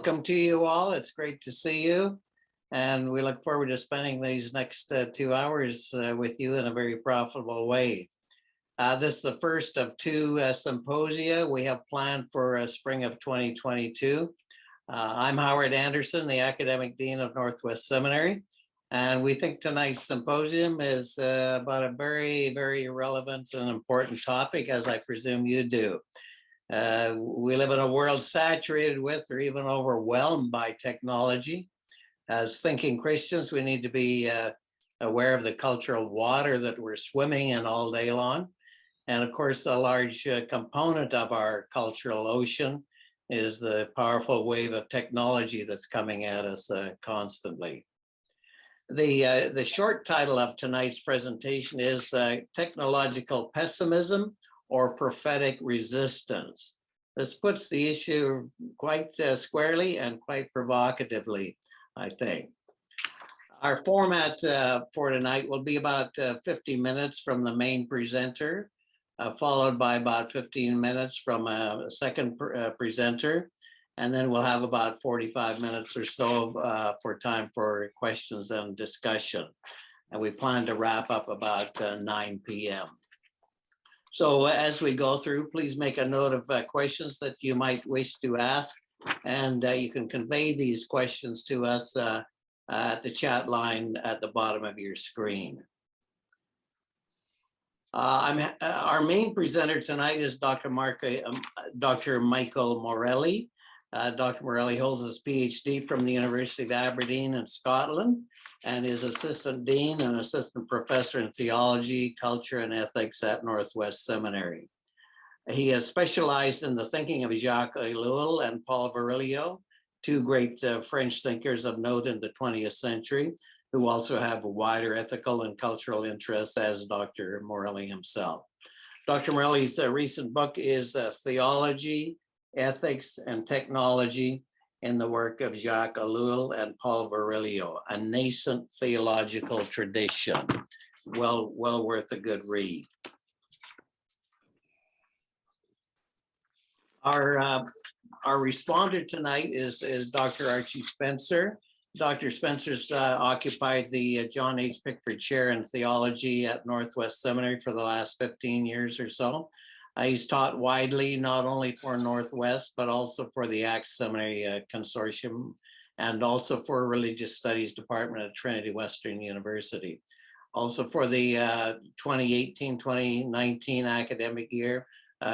welcome to you all. It's great to see you. And we look forward to spending these next 2 hours with you in a very profitable way. This is the first of two symposia we have planned for spring of 2022. I'm Howard Andersen, the Academic Dean of Northwest Seminary. And we think tonight's symposium is about a very, very relevant and important topic, as I presume you do. We live in a world saturated with or even overwhelmed by technology. As thinking Christians, we need to be aware of the cultural water that we're swimming in all day long. And of course, a large component of our cultural ocean is the powerful wave of technology that's coming at us constantly. The short title of tonight's presentation is Technological Pessimism or Prophetic Resistance. This puts the issue quite squarely and quite provocatively, I think. Our format for tonight will be about 50 minutes from the main presenter, followed by about 15 minutes from a second presenter, and then we'll have about 45 minutes or so for time for questions and discussion. And we plan to wrap up about 9 p.m. So as we go through, please make a note of questions that you might wish to ask, and you can convey these questions to us at the chat line at the bottom of your screen. Our main presenter tonight is Dr. Michael Morelli. Dr. Morelli holds his PhD from the University of Aberdeen in Scotland and is assistant dean and assistant professor in theology, culture, and ethics at Northwest Seminary. He has specialized in the thinking of Jacques Ellul and Paul Virilio, two great French thinkers of note in the 20th century, who also have wider ethical and cultural interests as Dr. Morelli himself. Dr. Morelli's recent book is Theology, Ethics, and Technology in the work of Jacques Ellul and Paul Virilio, a nascent theological tradition. Well worth a good read. Our responder tonight is Dr. Archie Spencer. Dr. Spencer's occupied the John H. Pickford Chair in Theology at Northwest Seminary for the last 15 years or so. He's taught widely, not only for Northwest, but also for the Acts Seminary Consortium, and also for Religious Studies Department at Trinity Western University. Also for the 2018-2019 academic year,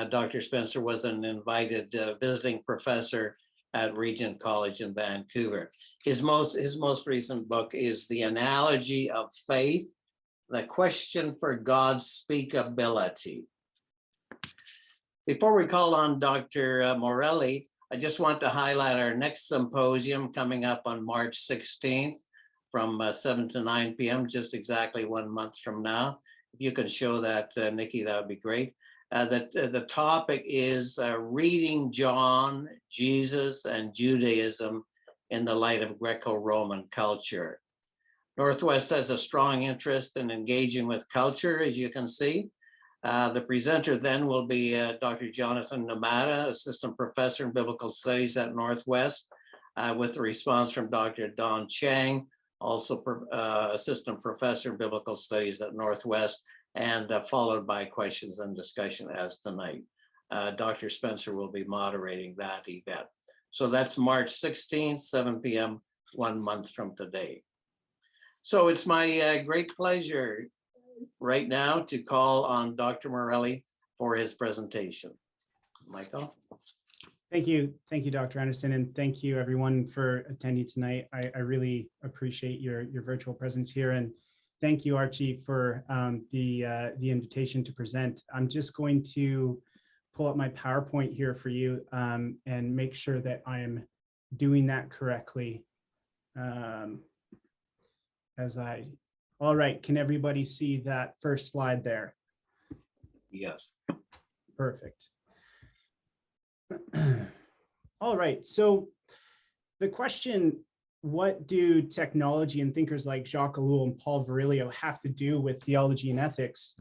Dr. Spencer was an invited visiting professor at Regent College in Vancouver. His most recent book is The Analogy of Faith, the Question for God's Speakability. Before we call on Dr. Morelli, I just want to highlight our next symposium coming up on March 16th from 7 to 9 p.m., just exactly 1 month from now. If you can show that, Nikki, that would be great. The topic is reading John, Jesus, and Judaism in the light of Greco-Roman culture. Northwest has a strong interest in engaging with culture, as you can see. The presenter then will be Dr. Jonathan Nomada, Assistant Professor in Biblical Studies at Northwest, with a response from Dr. Don Chang, also Assistant Professor in Biblical Studies at Northwest, and followed by questions and discussion as tonight. Dr. Spencer will be moderating that event. So that's March 16th, 7 p.m., 1 month from today. So it's my great pleasure right now to call on Dr. Morelli for his presentation. Michael. Thank you, Dr. Andersen, and thank you everyone for attending tonight. I really appreciate your virtual presence here, and thank you, Archie, for the invitation to present. I'm just going to pull up my PowerPoint here for you and make sure that I am doing that correctly. All right, can everybody see that first slide there? Yes. Perfect. All right, so the question, what do technology and thinkers like Jacques Ellul and Paul Virilio have to do with theology and ethics,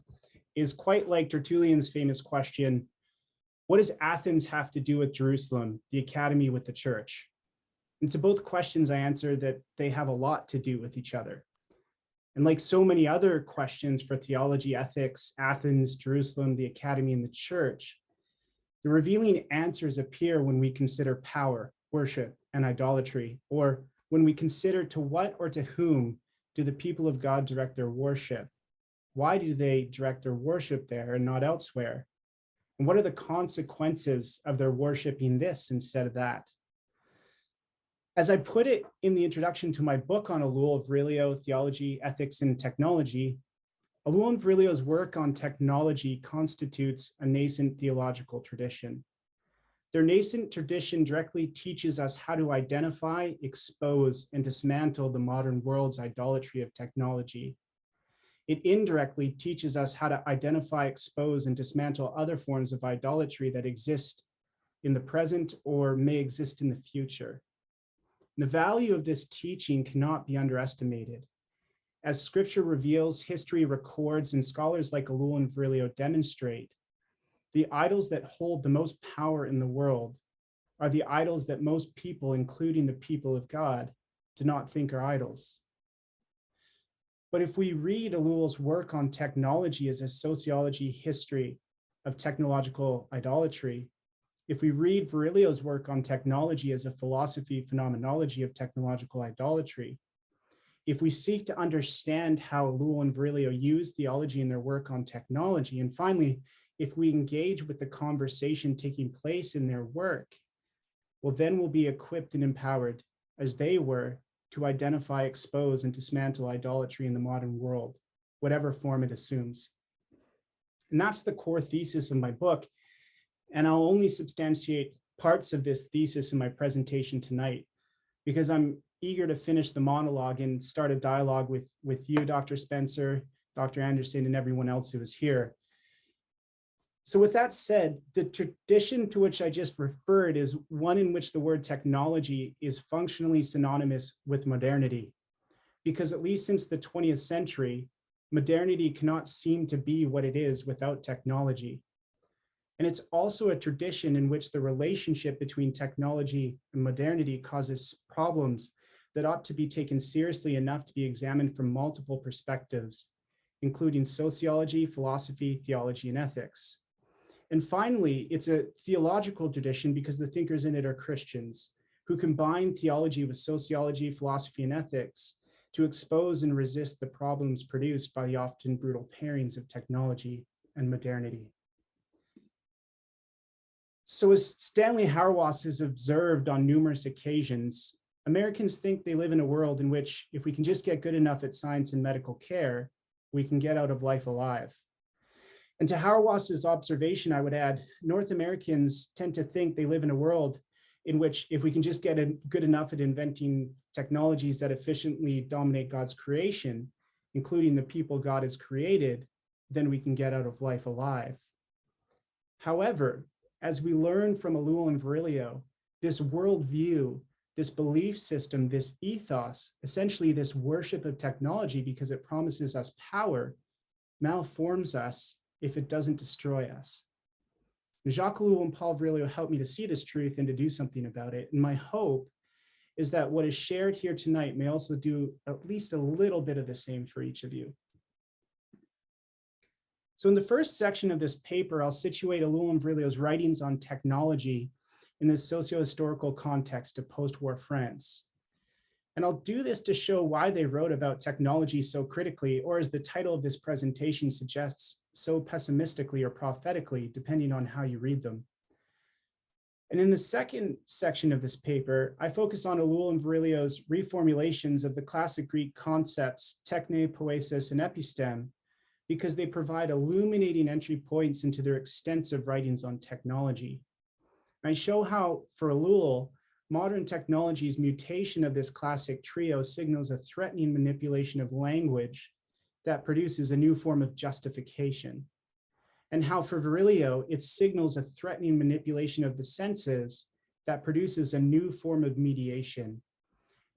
is quite like Tertullian's famous question, what does Athens have to do with Jerusalem, the academy with the church? And to both questions, I answer that they have a lot to do with each other. And like so many other questions for theology, ethics, Athens, Jerusalem, the academy, and the church, the revealing answers appear when we consider power, worship, and idolatry, or when we consider to what or to whom do the people of God direct their worship? Why do they direct their worship there and not elsewhere? And what are the consequences of their worshiping this instead of that? As I put it in the introduction to my book on Ellul, Virilio, Theology, Ethics, and Technology, Ellul and Virilio's work on technology constitutes a nascent theological tradition. Their nascent tradition directly teaches us how to identify, expose, and dismantle the modern world's idolatry of technology. It indirectly teaches us how to identify, expose, and dismantle other forms of idolatry that exist in the present or may exist in the future. The value of this teaching cannot be underestimated. As scripture reveals, history records, and scholars like Ellul and Virilio demonstrate, the idols that hold the most power in the world are the idols that most people, including the people of God, do not think are idols. But if we read Ellul's work on technology as a sociology history of technological idolatry, if we read Virilio's work on technology as a philosophy phenomenology of technological idolatry, if we seek to understand how Ellul and Virilio use theology in their work on technology, and finally, if we engage with the conversation taking place in their work, well, then we'll be equipped and empowered as they were to identify, expose, and dismantle idolatry in the modern world, whatever form it assumes. And that's the core thesis of my book. And I'll only substantiate parts of this thesis in my presentation tonight, because I'm eager to finish the monologue and start a dialogue with you, Dr. Spencer, Dr. Andersen, and everyone else who is here. So with that said, the tradition to which I just referred is one in which the word technology is functionally synonymous with modernity, because at least since the 20th century, modernity cannot seem to be what it is without technology. And it's also a tradition in which the relationship between technology and modernity causes problems that ought to be taken seriously enough to be examined from multiple perspectives, including sociology, philosophy, theology, and ethics. And finally, it's a theological tradition because the thinkers in it are Christians who combine theology with sociology, philosophy, and ethics to expose and resist the problems produced by the often brutal pairings of technology and modernity. So as Stanley Hauerwas has observed on numerous occasions, Americans think they live in a world in which if we can just get good enough at science and medical care, we can get out of life alive. And to Hauerwas's observation, I would add, North Americans tend to think they live in a world in which if we can just get good enough at inventing technologies that efficiently dominate God's creation, including the people God has created, then we can get out of life alive. However, as we learn from Ellul and Virilio, this worldview, this belief system, this ethos, essentially this worship of technology because it promises us power, malforms us if it doesn't destroy us. And Jacques Ellul and Paul Virilio helped me to see this truth and to do something about it. And my hope is that what is shared here tonight may also do at least a little bit of the same for each of you. So in the first section of this paper, I'll situate Ellul and Virilio's writings on technology in the socio-historical context of post-war France. And I'll do this to show why they wrote about technology so critically, or as the title of this presentation suggests, so pessimistically or prophetically, depending on how you read them. And in the second section of this paper, I focus on Ellul and Virilio's reformulations of the classic Greek concepts, techne, poiesis, and episteme, because they provide illuminating entry points into their extensive writings on technology. I show how, for Ellul, modern technology's mutation of this classic trio signals a threatening manipulation of language that produces a new form of justification. And how for Virilio, it signals a threatening manipulation of the senses that produces a new form of mediation.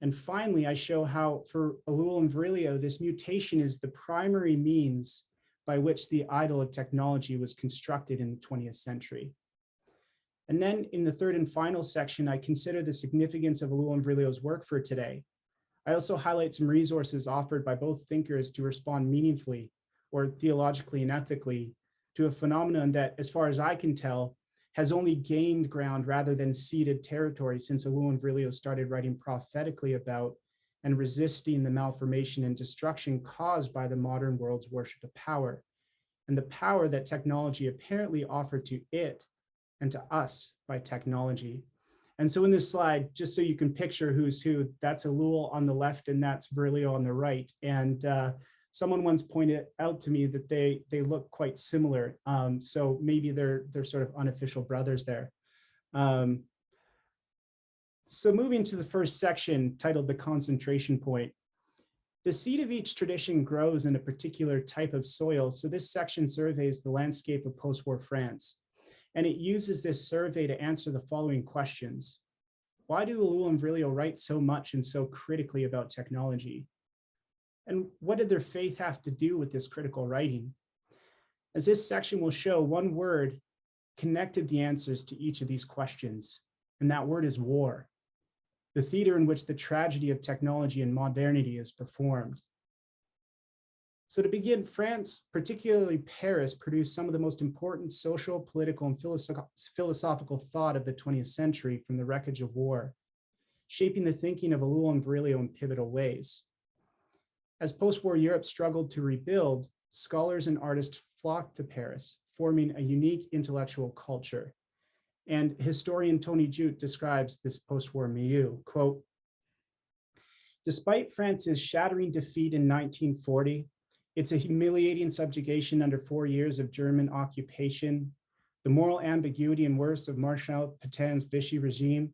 And finally, I show how for Ellul and Virilio, this mutation is the primary means by which the idol of technology was constructed in the 20th century. And then in the third and final section, I consider the significance of Ellul and Virilio's work for today. I also highlight some resources offered by both thinkers to respond meaningfully or theologically and ethically to a phenomenon that, as far as I can tell, has only gained ground rather than ceded territory since Ellul and Virilio started writing prophetically about and resisting the malformation and destruction caused by the modern world's worship of power, and the power that technology apparently offered to it and to us by technology. And so in this slide, just so you can picture who's who, that's Ellul on the left and that's Virilio on the right. And someone once pointed out to me that they look quite similar. So maybe they're sort of unofficial brothers there. So moving to the first section titled The Concentration Point. The seed of each tradition grows in a particular type of soil. So this section surveys the landscape of post-war France. And it uses this survey to answer the following questions. Why do Ellul and Virilio write so much and so critically about technology? And what did their faith have to do with this critical writing? As this section will show, one word connected the answers to each of these questions, and that word is war, the theater in which the tragedy of technology and modernity is performed. So to begin, France, particularly Paris, produced some of the most important social, political, and philosophical thought of the 20th century from the wreckage of war, shaping the thinking of Ellul and Virilio in pivotal ways. As post-war Europe struggled to rebuild, scholars and artists flocked to Paris, forming a unique intellectual culture. And historian Tony Jute describes this post-war milieu, quote, "Despite France's shattering defeat in 1940, its a humiliating subjugation under 4 years of German occupation, the moral ambiguity and worse of Marshal Petain's Vichy regime,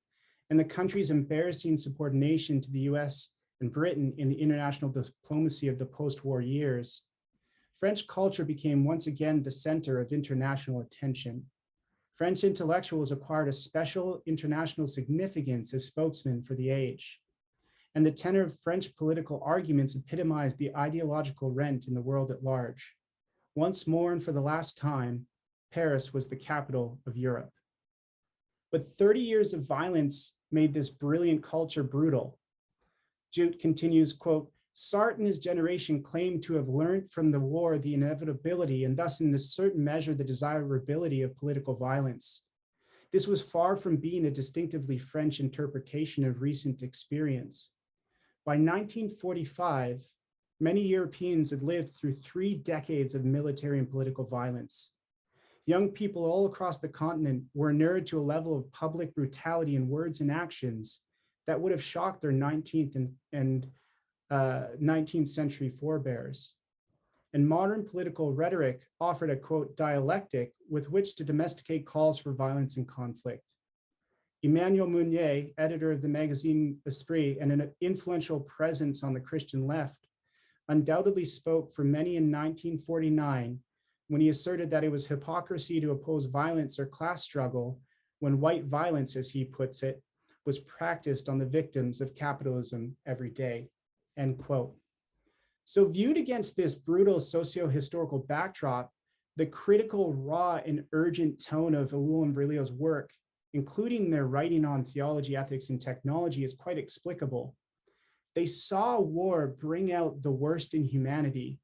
and the country's embarrassing subordination to the US and Britain in the international diplomacy of the post-war years, French culture became once again the center of international attention. French intellectuals acquired a special international significance as spokesmen for the age. And the tenor of French political arguments epitomized the ideological rent in the world at large. Once more and for the last time, Paris was the capital of Europe." But 30 years of violence made this brilliant culture brutal. Jute continues, quote, "Sartre and his generation claimed to have learned from the war the inevitability and thus in a certain measure the desirability of political violence. This was far from being a distinctively French interpretation of recent experience. By 1945, many Europeans had lived through 3 decades of military and political violence. Young people all across the continent were inured to a level of public brutality in words and actions that would have shocked their 19th and 19th century forebears. And modern political rhetoric offered a, quote, dialectic with which to domesticate calls for violence and conflict. Emmanuel Mounier, editor of the magazine Esprit and an influential presence on the Christian left, undoubtedly spoke for many in 1949 when he asserted that it was hypocrisy to oppose violence or class struggle when white violence, as he puts it, was practiced on the victims of capitalism every day, end quote. So viewed against this brutal socio-historical backdrop, the critical, raw, and urgent tone of Ellul and Virilio's work, including their writing on theology, ethics, and technology, is quite explicable. They saw war bring out the worst in humanity,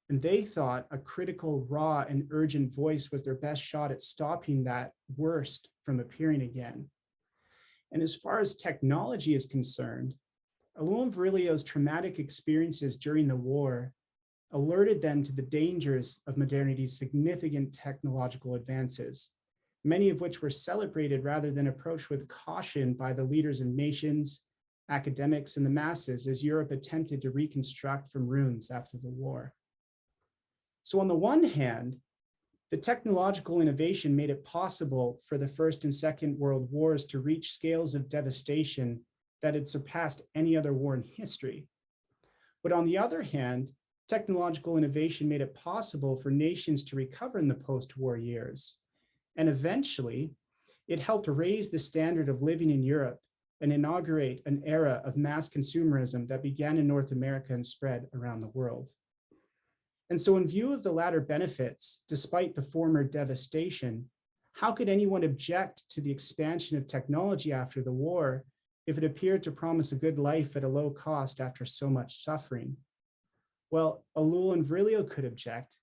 and they thought a critical, raw, and urgent voice was their best shot at stopping that worst from appearing again. And as far as technology is concerned, Ellul and Virilio's traumatic experiences during the war alerted them to the dangers of modernity's significant technological advances, many of which were celebrated rather than approached with caution by the leaders of nations, academics, and the masses as Europe attempted to reconstruct from ruins after the war. So on the one hand, the technological innovation made it possible for the First and Second World Wars to reach scales of devastation that had surpassed any other war in history. But on the other hand, technological innovation made it possible for nations to recover in the post-war years. And eventually, it helped raise the standard of living in Europe and inaugurate an era of mass consumerism that began in North America and spread around the world. And so in view of the latter benefits, despite the former devastation, How could anyone object to the expansion of technology after the war if it appeared to promise a good life at a low cost after so much suffering? Well, Ellul and Virilio could object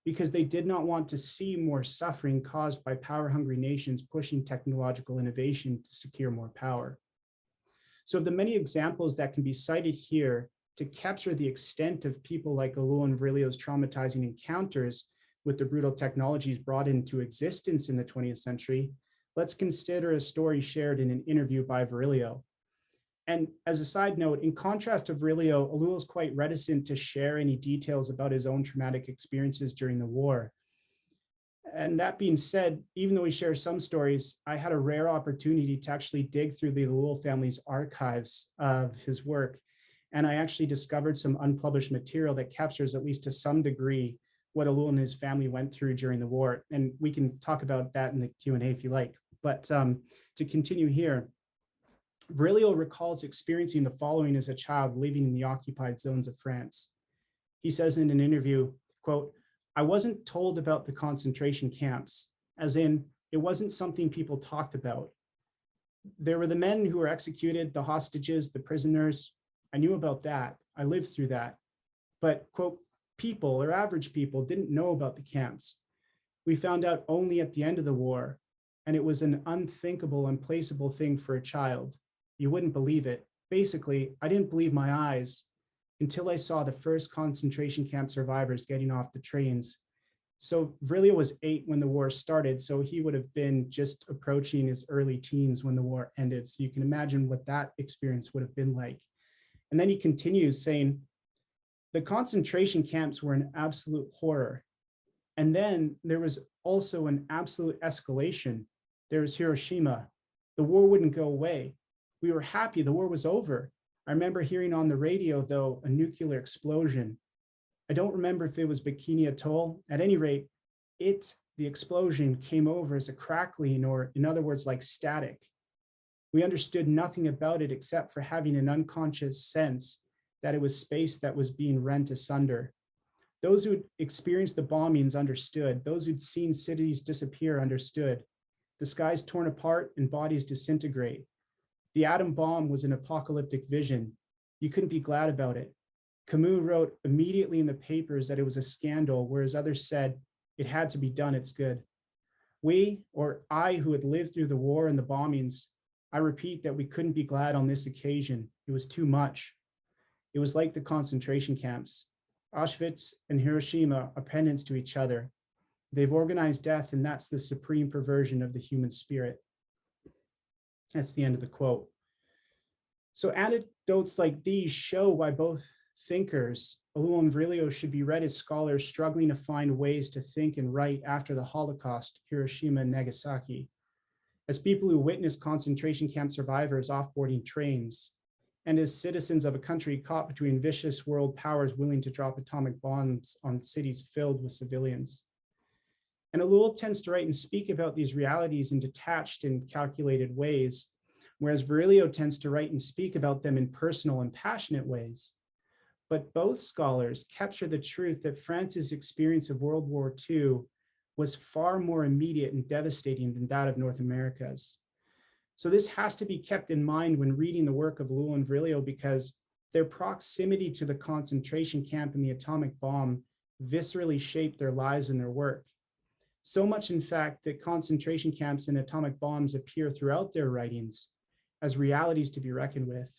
because they did not want to see more suffering caused by power-hungry nations pushing technological innovation to secure more power. So of the many examples that can be cited here to capture the extent of people like Ellul and Virilio's traumatizing encounters with the brutal technologies brought into existence in the 20th century, let's consider a story shared in an interview by Virilio. And as a side note, in contrast to Virilio, Ellul is quite reticent to share any details about his own traumatic experiences during the war. And that being said, even though he shares some stories, I had a rare opportunity to actually dig through the Ellul family's archives of his work. And I actually discovered some unpublished material that captures, at least to some degree, what Ellul and his family went through during the war. And we can talk about that in the Q&A if you like. But to continue here, Virilio recalls experiencing the following as a child living in the occupied zones of France. He says in an interview, quote, "I wasn't told about the concentration camps, as in, it wasn't something people talked about. There were the men who were executed, the hostages, the prisoners. I knew about that. I lived through that. But, quote, people or average people didn't know about the camps. We found out only at the end of the war, and it was an unthinkable, unplaceable thing for a child. You wouldn't believe it. Basically, I didn't believe my eyes until I saw the first concentration camp survivors getting off the trains." So Virilio was 8 when the war started, so he would have been just approaching his early teens when the war ended. So you can imagine what that experience would have been like. And then he continues saying, "The concentration camps were an absolute horror. And then there was also an absolute escalation. There was Hiroshima. The war wouldn't go away. We were happy the war was over. I remember hearing on the radio, though, a nuclear explosion. I don't remember if it was Bikini Atoll. At any rate, the explosion, came over as a crackling, or in other words, like static. We understood nothing about it except for having an unconscious sense that it was space that was being rent asunder. Those who'd experienced the bombings understood. Those who'd seen cities disappear understood. The skies torn apart and bodies disintegrate. The atom bomb was an apocalyptic vision. You couldn't be glad about it. Camus wrote immediately in the papers that it was a scandal, whereas others said, it had to be done, it's good. We, or I, who had lived through the war and the bombings, I repeat that we couldn't be glad on this occasion. It was too much. It was like the concentration camps. Auschwitz and Hiroshima are pendants to each other. They've organized death, and that's the supreme perversion of the human spirit." That's the end of the quote. So anecdotes like these show why both thinkers, Ellul and Virilio, should be read as scholars struggling to find ways to think and write after the Holocaust, Hiroshima and Nagasaki, as people who witnessed concentration camp survivors offboarding trains, and as citizens of a country caught between vicious world powers willing to drop atomic bombs on cities filled with civilians. And Ellul tends to write and speak about these realities in detached and calculated ways, whereas Virilio tends to write and speak about them in personal and passionate ways. But both scholars capture the truth that France's experience of World War II was far more immediate and devastating than that of North America's. So this has to be kept in mind when reading the work of Ellul and Virilio, because their proximity to the concentration camp and the atomic bomb viscerally shaped their lives and their work. So much, in fact, that concentration camps and atomic bombs appear throughout their writings as realities to be reckoned with.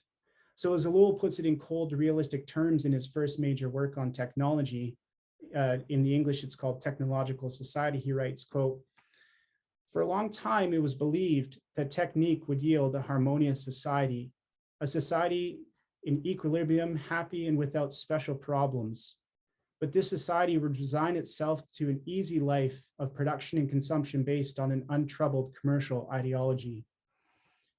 So as Ellul puts it in cold, realistic terms in his first major work on technology, in the English it's called Technological Society, he writes, quote, "For a long time, it was believed that technique would yield a harmonious society, a society in equilibrium, happy and without special problems. But this society would resign itself to an easy life of production and consumption based on an untroubled commercial ideology.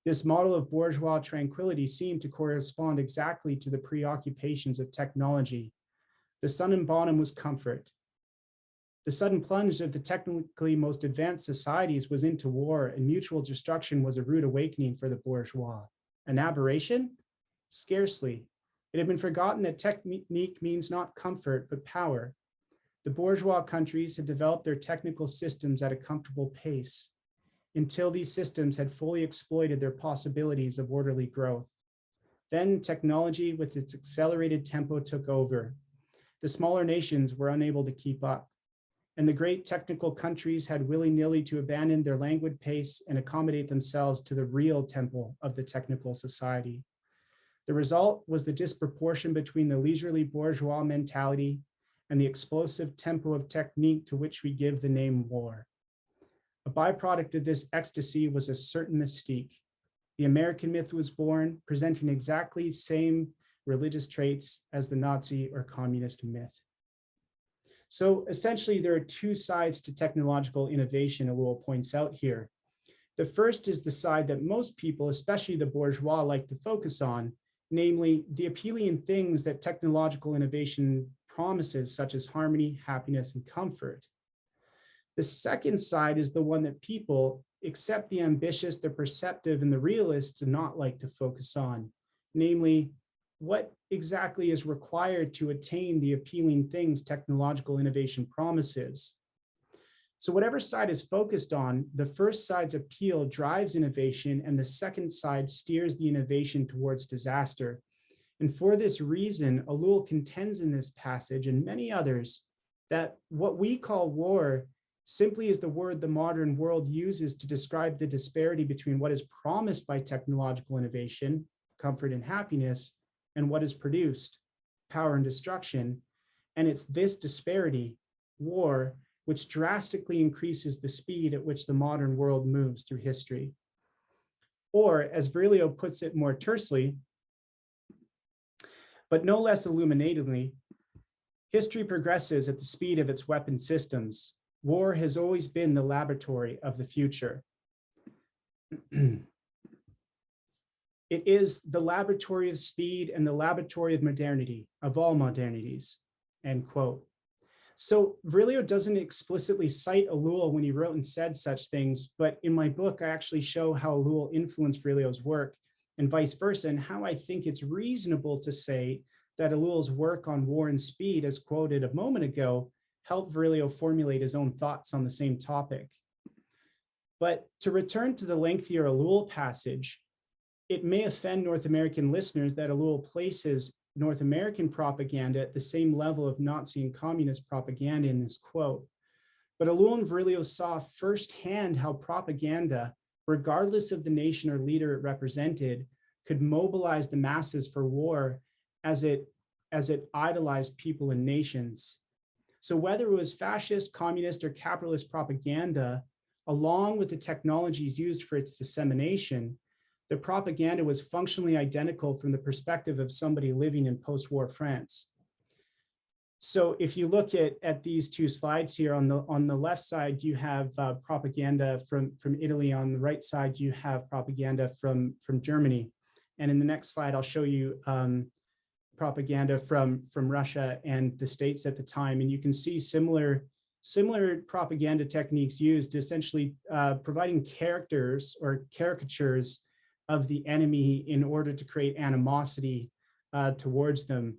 This model of bourgeois tranquility seemed to correspond exactly to the preoccupations of technology. The sun and bottom was comfort. The sudden plunge of the technically most advanced societies was into war, and mutual destruction was a rude awakening for the bourgeois. An aberration? Scarcely. It had been forgotten that technique means not comfort, but power. The bourgeois countries had developed their technical systems at a comfortable pace. until these systems had fully exploited their possibilities of orderly growth. Then technology with its accelerated tempo took over. The smaller nations were unable to keep up, and the great technical countries had willy-nilly to abandon their languid pace and accommodate themselves to the real tempo of the technical society. The result was the disproportion between the leisurely bourgeois mentality and the explosive tempo of technique to which we give the name war. A byproduct of this ecstasy was a certain mystique. The American myth was born, presenting exactly the same religious traits as the Nazi or communist myth. So essentially, there are two sides to technological innovation, Ellul points out here. The first is the side that most people, especially the bourgeois, like to focus on, namely the appealing things that technological innovation promises, such as harmony, happiness, and comfort. The second side is the one that people, except the ambitious, the perceptive, and the realists, do not like to focus on, namely what exactly is required to attain the appealing things technological innovation promises. So whatever side is focused on, the first side's appeal drives innovation, and the second side steers the innovation towards disaster. And for this reason, Ellul contends in this passage and many others that what we call war simply is the word the modern world uses to describe the disparity between what is promised by technological innovation, comfort and happiness, and what is produced, power and destruction. And it's this disparity, war, which drastically increases the speed at which the modern world moves through history. Or, as Virilio puts it more tersely, but no less illuminatingly, history progresses at the speed of its weapon systems. War has always been the laboratory of the future. It is the laboratory of speed and the laboratory of modernity, of all modernities, end quote. So Virilio doesn't explicitly cite Ellul when he wrote and said such things, but in my book, I actually show how Ellul influenced Virilio's work and vice versa, and how I think it's reasonable to say that Ellul's work on war and speed, as quoted a moment ago, helped Virilio formulate his own thoughts on the same topic. But to return to the lengthier Ellul passage, it may offend North American listeners that Ellul places North American propaganda at the same level of Nazi and communist propaganda in this quote. But Ellul and Virilio saw firsthand how propaganda, regardless of the nation or leader it represented, could mobilize the masses for war as it idolized people and nations. So whether it was fascist, communist, or capitalist propaganda, along with the technologies used for its dissemination, the propaganda was functionally identical from the perspective of somebody living in post-war France. So if you look at these two slides here, on the left side, you have propaganda from Italy. On the right side, you have propaganda from Germany. And in the next slide, I'll show you propaganda from Russia and the States at the time. And you can see similar propaganda techniques used, essentially providing characters or caricatures of the enemy in order to create animosity towards them.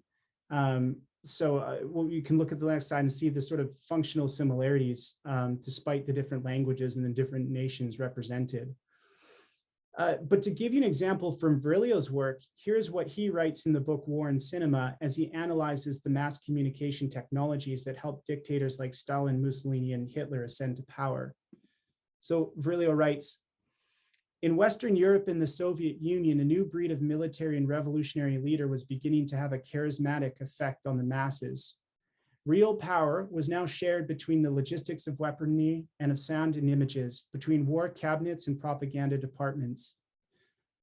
So you can look at the next slide and see the sort of functional similarities despite the different languages and the different nations represented. But to give you an example from Virilio's work, here's what he writes in the book War and Cinema as he analyzes the mass communication technologies that helped dictators like Stalin, Mussolini, and Hitler ascend to power. So Virilio writes, in Western Europe and the Soviet Union, a new breed of military and revolutionary leader was beginning to have a charismatic effect on the masses. Real power was now shared between the logistics of weaponry and of sound and images, between war cabinets and propaganda departments.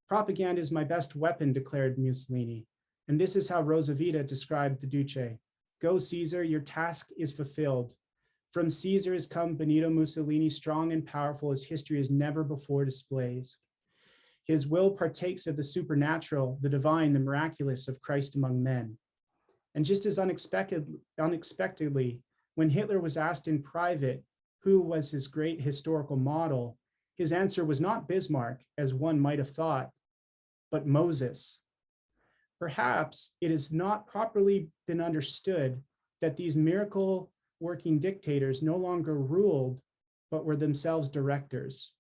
Propaganda is my best weapon, declared Mussolini. And this is how Rosavita described the Duce. Go, Caesar, your task is fulfilled. From Caesar has come Benito Mussolini, strong and powerful as history has never before displayed. His will partakes of the supernatural, the divine, the miraculous of Christ among men. And just as unexpectedly, when Hitler was asked in private who was his great historical model, his answer was not Bismarck, as one might have thought, but Moses. Perhaps it has not properly been understood that these miracle-working dictators no longer ruled, but were themselves directors.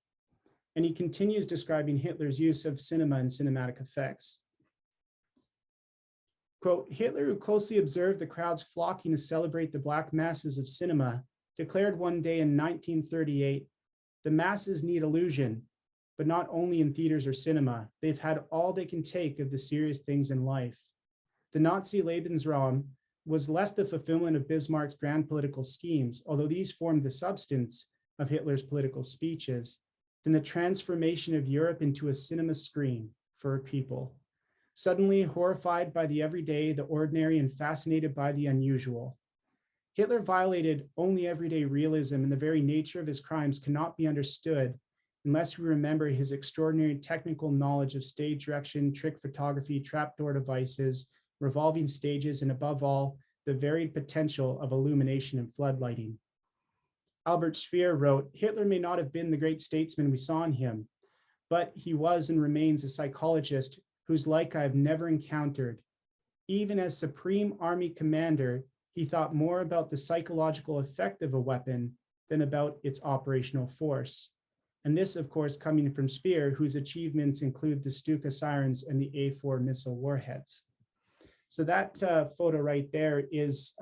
And he continues describing Hitler's use of cinema and cinematic effects. Quote, Hitler, who closely observed the crowds flocking to celebrate the black masses of cinema, declared one day in 1938, the masses need illusion, but not only in theaters or cinema. They've had all they can take of the serious things in life. The Nazi Lebensraum was less the fulfillment of Bismarck's grand political schemes, although these formed the substance of Hitler's political speeches, than the transformation of Europe into a cinema screen for a people. Suddenly horrified by the everyday, the ordinary, and fascinated by the unusual. Hitler violated only everyday realism, and the very nature of his crimes cannot be understood unless we remember his extraordinary technical knowledge of stage direction, trick photography, trapdoor devices, revolving stages, and above all, the varied potential of illumination and floodlighting. Albert Speer wrote, Hitler may not have been the great statesman we saw in him, but he was and remains a psychologist whose like I have never encountered. Even as supreme army commander, he thought more about the psychological effect of a weapon than about its operational force. And this, of course, coming from Speer, whose achievements include the Stuka sirens and the A4 missile warheads. So that photo right there is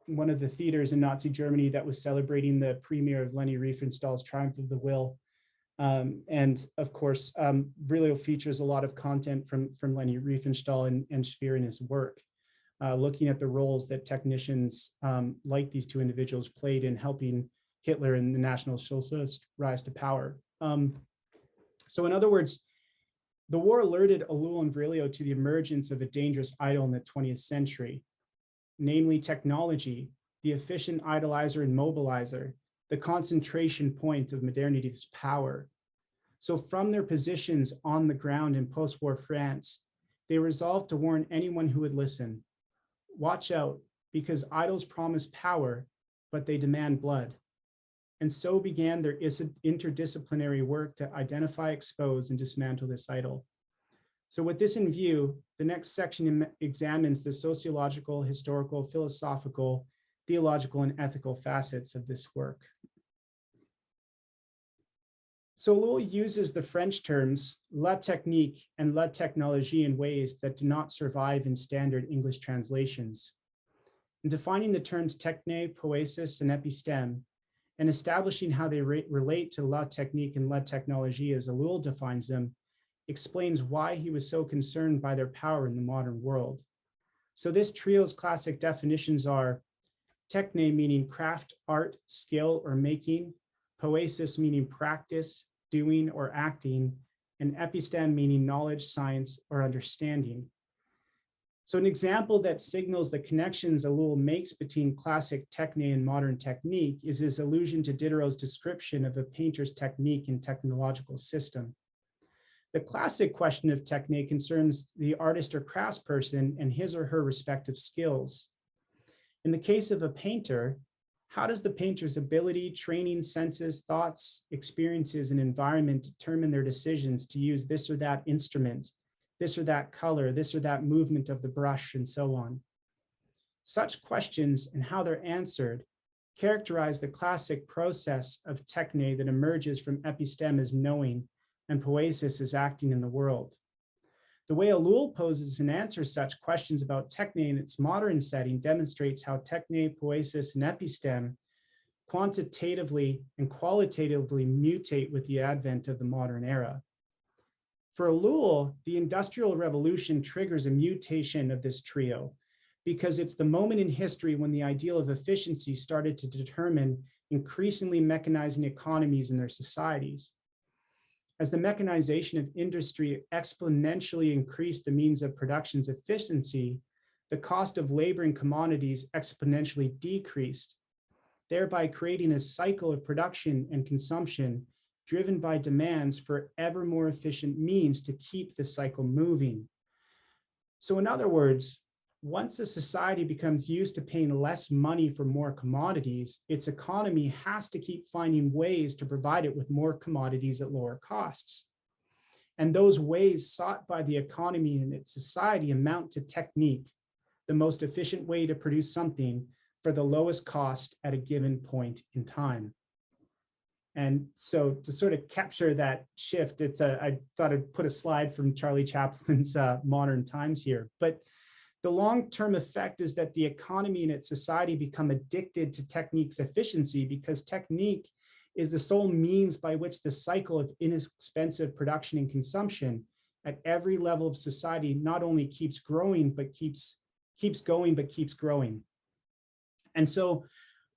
one of the theaters in Nazi Germany that was celebrating the premiere of Leni Riefenstahl's Triumph of the Will. And of course, Virilio features a lot of content from Leni Riefenstahl and Speer in his work, looking at the roles that technicians like these two individuals played in helping Hitler and the National Socialists rise to power. So in other words, the war alerted Ellul and Virilio to the emergence of a dangerous idol in the 20th century, namely technology, the efficient idolizer and mobilizer, the concentration point of modernity's power. So from their positions on the ground in post-war France, they resolved to warn anyone who would listen. Watch out, because idols promise power, but they demand blood. And so began their interdisciplinary work to identify, expose, and dismantle this idol. So with this in view, the next section examines the sociological, historical, philosophical, theological, and ethical facets of this work. So Ellul uses the French terms la technique and la technologie in ways that do not survive in standard English translations. In defining the terms techne, poesis, and episteme, and establishing how they relate to la technique and la technologie as Ellul defines them, explains why he was so concerned by their power in the modern world. So this trio's classic definitions are techne meaning craft, art, skill, or making, poesis meaning practice, doing, or acting, and episteme meaning knowledge, science, or understanding. So an example that signals the connections Ellul makes between classic techne and modern technique is his allusion to Diderot's description of a painter's technique and technological system. The classic question of techne concerns the artist or craftsperson and his or her respective skills. In the case of a painter, how does the painter's ability, training, senses, thoughts, experiences, and environment determine their decisions to use this or that instrument, this or that color, this or that movement of the brush, and so on? Such questions and how they're answered characterize the classic process of techne that emerges from episteme as knowing and poesis as acting in the world. The way Ellul poses and answers such questions about techne in its modern setting demonstrates how techne, poesis, and episteme quantitatively and qualitatively mutate with the advent of the modern era. For Ellul, the Industrial Revolution triggers a mutation of this trio because it's the moment in history when the ideal of efficiency started to determine increasingly mechanizing economies in their societies. As the mechanization of industry exponentially increased the means of production's efficiency, the cost of labor and commodities exponentially decreased, thereby creating a cycle of production and consumption driven by demands for ever more efficient means to keep the cycle moving. So in other words, once a society becomes used to paying less money for more commodities, its economy has to keep finding ways to provide it with more commodities at lower costs. And those ways sought by the economy and its society amount to technique, the most efficient way to produce something for the lowest cost at a given point in time. And so to sort of capture that shift, I thought I'd put a slide from Charlie Chaplin's Modern Times here. But the long-term effect is that the economy and its society become addicted to technique's efficiency, because technique is the sole means by which the cycle of inexpensive production and consumption at every level of society not only keeps growing, but keeps going, but keeps growing. And so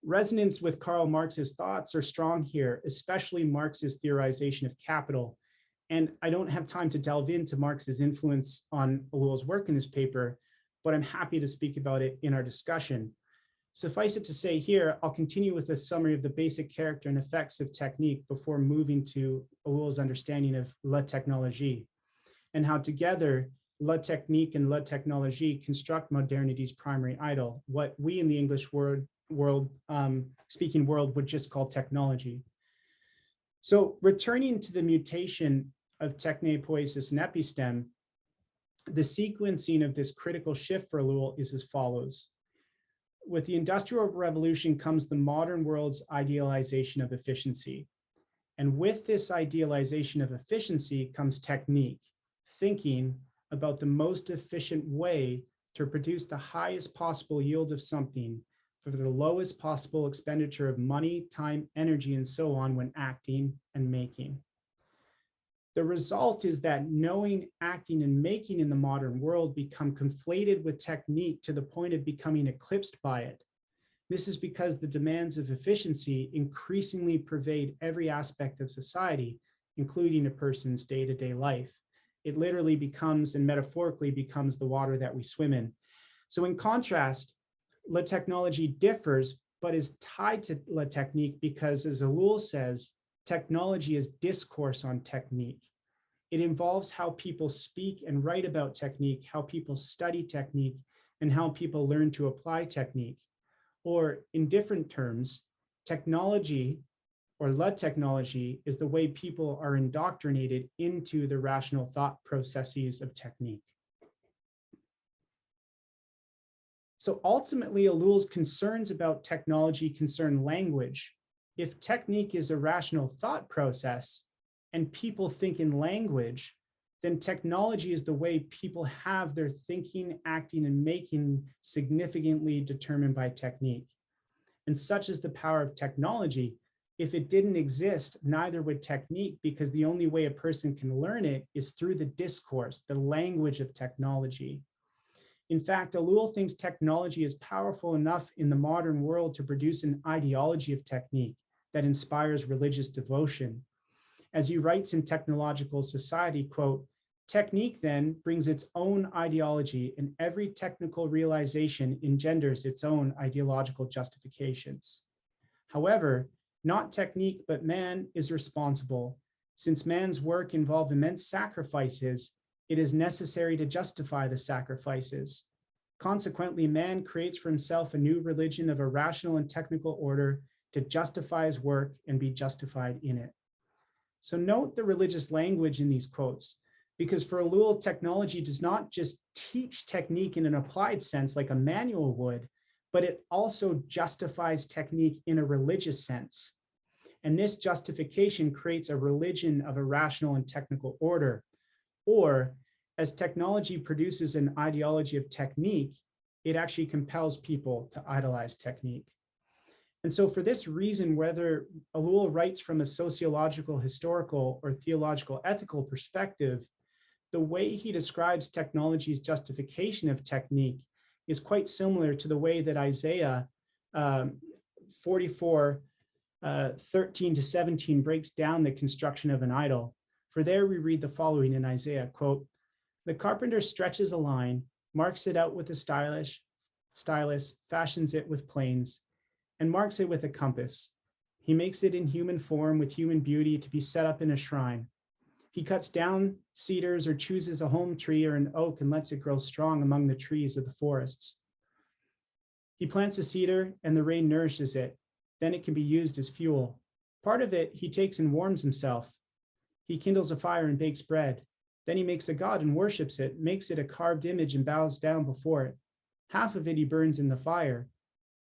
resonance with Karl Marx's thoughts are strong here, especially Marx's theorization of capital. And I don't have time to delve into Marx's influence on Ellul's work in this paper, but I'm happy to speak about it in our discussion. Suffice it to say here, I'll continue with a summary of the basic character and effects of technique before moving to Ellul's understanding of la technologie, and how together la technique and la technologie construct modernity's primary idol, what we in the English speaking world would just call technology. So returning to the mutation of techne, poiesis, and epistem, the sequencing of this critical shift for Ellul is as follows. With the Industrial Revolution comes the modern world's idealization of efficiency. And with this idealization of efficiency comes technique, thinking about the most efficient way to produce the highest possible yield of something for the lowest possible expenditure of money, time, energy, and so on when acting and making. The result is that knowing, acting, and making in the modern world become conflated with technique to the point of becoming eclipsed by it. This is because the demands of efficiency increasingly pervade every aspect of society, including a person's day-to-day life. It literally becomes, and metaphorically becomes, the water that we swim in. So in contrast, la technology differs, but is tied to la technique because, as Ellul says, technology is discourse on technique. It involves how people speak and write about technique, how people study technique, and how people learn to apply technique. Or in different terms, technology or la technology is the way people are indoctrinated into the rational thought processes of technique. So ultimately, Ellul's concerns about technology concern language. If technique is a rational thought process and people think in language, then technology is the way people have their thinking, acting, and making significantly determined by technique. And such is the power of technology. If it didn't exist, neither would technique, because the only way a person can learn it is through the discourse, the language of technology. In fact, Ellul thinks technology is powerful enough in the modern world to produce an ideology of technique that inspires religious devotion. As he writes in Technological Society, quote, "Technique then brings its own ideology, and every technical realization engenders its own ideological justifications. However, not technique, but man is responsible. Since man's work involved immense sacrifices, it is necessary to justify the sacrifices. Consequently, man creates for himself a new religion of a rational and technical order to justify his work and be justified in it." So note the religious language in these quotes, because for Ellul, technology does not just teach technique in an applied sense like a manual would, but it also justifies technique in a religious sense. And this justification creates a religion of a rational and technical order. Or, as technology produces an ideology of technique, it actually compels people to idolize technique. And so for this reason, whether Ellul writes from a sociological, historical, or theological ethical perspective, the way he describes technology's justification of technique is quite similar to the way that Isaiah 44, 13 to 17 breaks down the construction of an idol. For there we read the following in Isaiah, quote, "The carpenter stretches a line, marks it out with a stylus, fashions it with planes, and marks it with a compass. He makes it in human form with human beauty to be set up in a shrine. He cuts down cedars or chooses a holm tree or an oak and lets it grow strong among the trees of the forests. He plants a cedar and the rain nourishes it. Then it can be used as fuel. Part of it he takes and warms himself. He kindles a fire and bakes bread. Then he makes a god and worships it, makes it a carved image and bows down before it. Half of it he burns in the fire.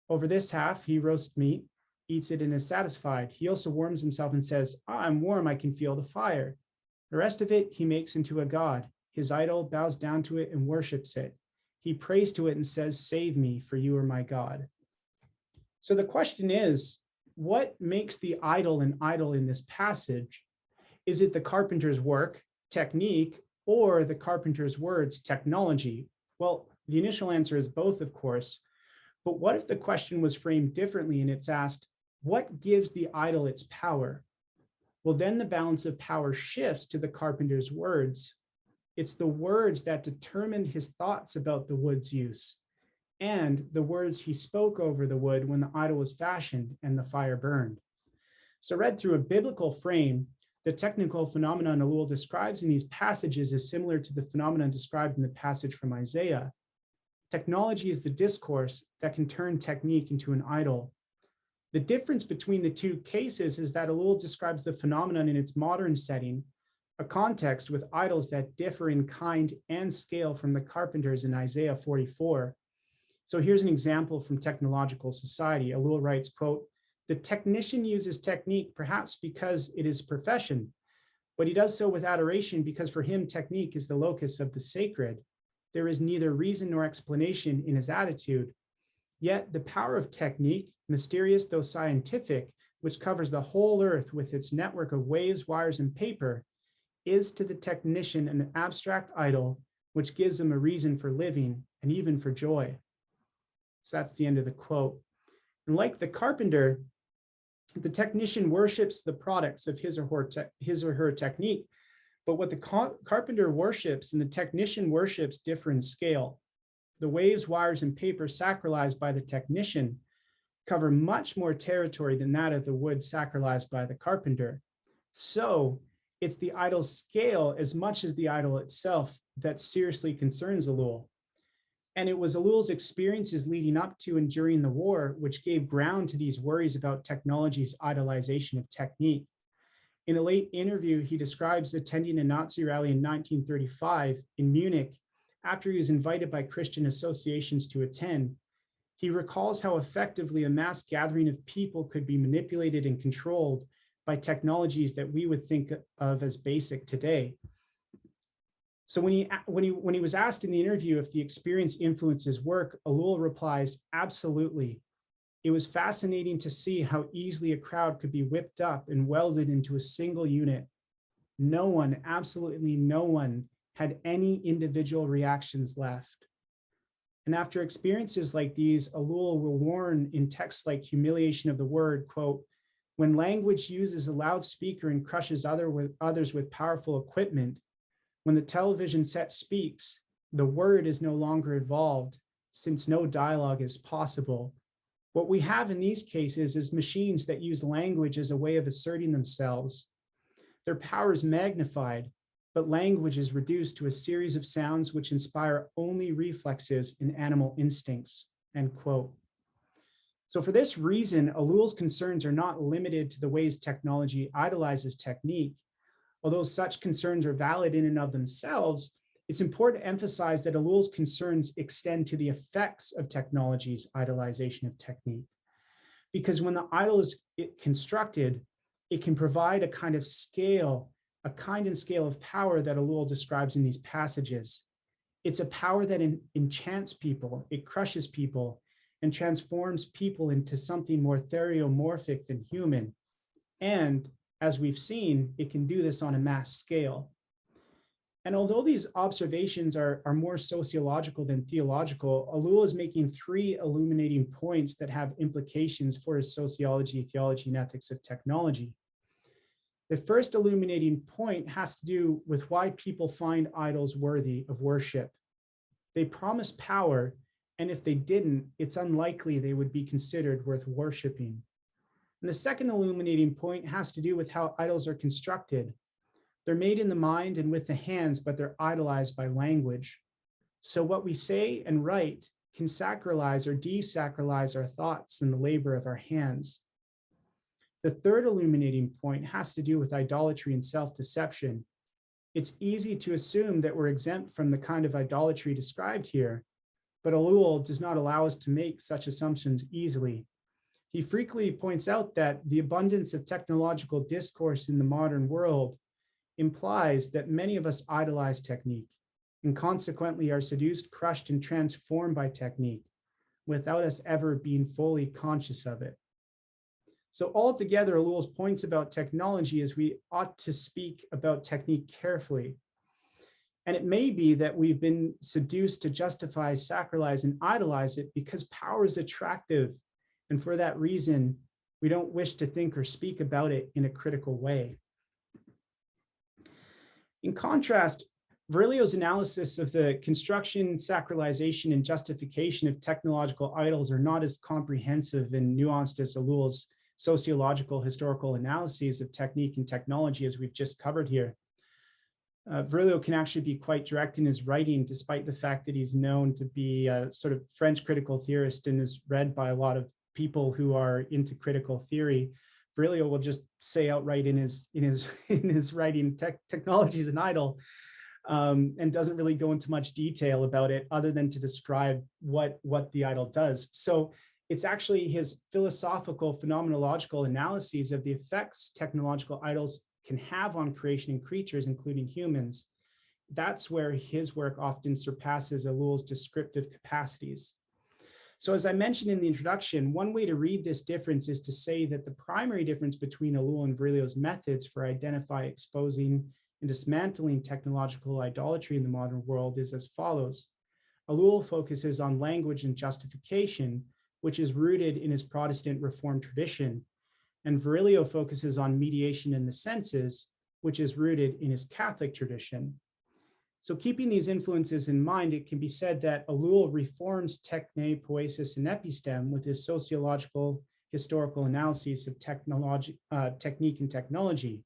Over this half he roasts meat. eats it and is satisfied. He also warms himself and says, I'm warm, I can feel the fire. The rest of it he makes into a god. His idol bows down to it and worships it. He prays to it and says, save me, for you are my God. So the question is, what makes the idol an idol in this passage? Is it the carpenter's work, technique, or the carpenter's words, technology? Well, the initial answer is both, of course. But what if the question was framed differently and it's asked, what gives the idol its power? Well, then the balance of power shifts to the carpenter's words. It's the words that determined his thoughts about the wood's use and the words he spoke over the wood when the idol was fashioned and the fire burned. So read through a biblical frame, the technical phenomenon Ellul describes in these passages is similar to the phenomenon described in the passage from Isaiah. Technology is the discourse that can turn technique into an idol. The difference between the two cases is that Ellul describes the phenomenon in its modern setting, a context with idols that differ in kind and scale from the carpenters in Isaiah 44. So here's an example from Technological Society. Ellul writes, quote, the technician uses technique perhaps because it is profession, but he does so with adoration because for him technique is the locus of the sacred. There is neither reason nor explanation in his attitude. Yet the power of technique, mysterious though scientific, which covers the whole earth with its network of waves, wires, and paper, is to the technician an abstract idol, which gives him a reason for living and even for joy. So that's the end of the quote. And like the carpenter, the technician worships the products of his or her technique, but what the carpenter worships and the technician worships differ in scale. The waves, wires, and paper sacralized by the technician cover much more territory than that of the wood sacralized by the carpenter. So it's the idol's scale as much as the idol itself that seriously concerns Ellul. And it was Ellul's experiences leading up to and during the war which gave ground to these worries about technology's idolization of technique. In a late interview, he describes attending a Nazi rally in 1935 in Munich after he was invited by Christian associations to attend. He recalls how effectively a mass gathering of people could be manipulated and controlled by technologies that we would think of as basic today. So when he was asked in the interview if the experience influenced his work, Ellul replies, absolutely. It was fascinating to see how easily a crowd could be whipped up and welded into a single unit. No one, absolutely no one, had any individual reactions left. And after experiences like these, Ellul will warn in texts like Humiliation of the Word, quote, when language uses a loudspeaker and crushes others with powerful equipment, when the television set speaks, the word is no longer evolved, since no dialogue is possible. What we have in these cases is machines that use language as a way of asserting themselves. Their power is magnified, but language is reduced to a series of sounds which inspire only reflexes and animal instincts, end quote. So for this reason, Ellul's concerns are not limited to the ways technology idolizes technique. Although such concerns are valid in and of themselves, it's important to emphasize that Ellul's concerns extend to the effects of technology's idolization of technique. Because when the idol is constructed, it can provide a kind and scale of power that Ellul describes in these passages. It's a power that enchants people, it crushes people, and transforms people into something more theriomorphic than human. And as we've seen, it can do this on a mass scale. And although these observations are more sociological than theological, Ellul is making three illuminating points that have implications for his sociology, theology, and ethics of technology. The first illuminating point has to do with why people find idols worthy of worship. They promise power, and if they didn't, it's unlikely they would be considered worth worshiping. And the second illuminating point has to do with how idols are constructed. They're made in the mind and with the hands, but they're idolized by language. So what we say and write can sacralize or desacralize our thoughts and the labor of our hands. The third illuminating point has to do with idolatry and self-deception. It's easy to assume that we're exempt from the kind of idolatry described here, but Ellul does not allow us to make such assumptions easily. he frequently points out that the abundance of technological discourse in the modern world implies that many of us idolize technique and consequently are seduced, crushed, and transformed by technique without us ever being fully conscious of it. So altogether, Ellul's points about technology is we ought to speak about technique carefully. And it may be that we've been seduced to justify, sacralize, and idolize it because power is attractive. And for that reason, we don't wish to think or speak about it in a critical way. In contrast, Virilio's analysis of the construction, sacralization, and justification of technological idols are not as comprehensive and nuanced as Ellul's sociological historical analyses of technique and technology as we've just covered here. Virilio can actually be quite direct in his writing, despite the fact that he's known to be a sort of French critical theorist and is read by a lot of people who are into critical theory. Virilio will just say outright in his writing, technology is an idol, and doesn't really go into much detail about it other than to describe what the idol does. So it's actually his philosophical phenomenological analyses of the effects technological idols can have on creation and creatures, including humans. That's where his work often surpasses Ellul's descriptive capacities. So as I mentioned in the introduction, one way to read this difference is to say that the primary difference between Ellul and Virilio's methods for identifying, exposing, and dismantling technological idolatry in the modern world is as follows. Ellul focuses on language and justification, which is rooted in his Protestant Reformed tradition, and Virilio focuses on mediation in the senses, which is rooted in his Catholic tradition. So keeping these influences in mind, it can be said that Ellul reforms techne, poesis, and episteme with his sociological, historical analyses of technique and technology.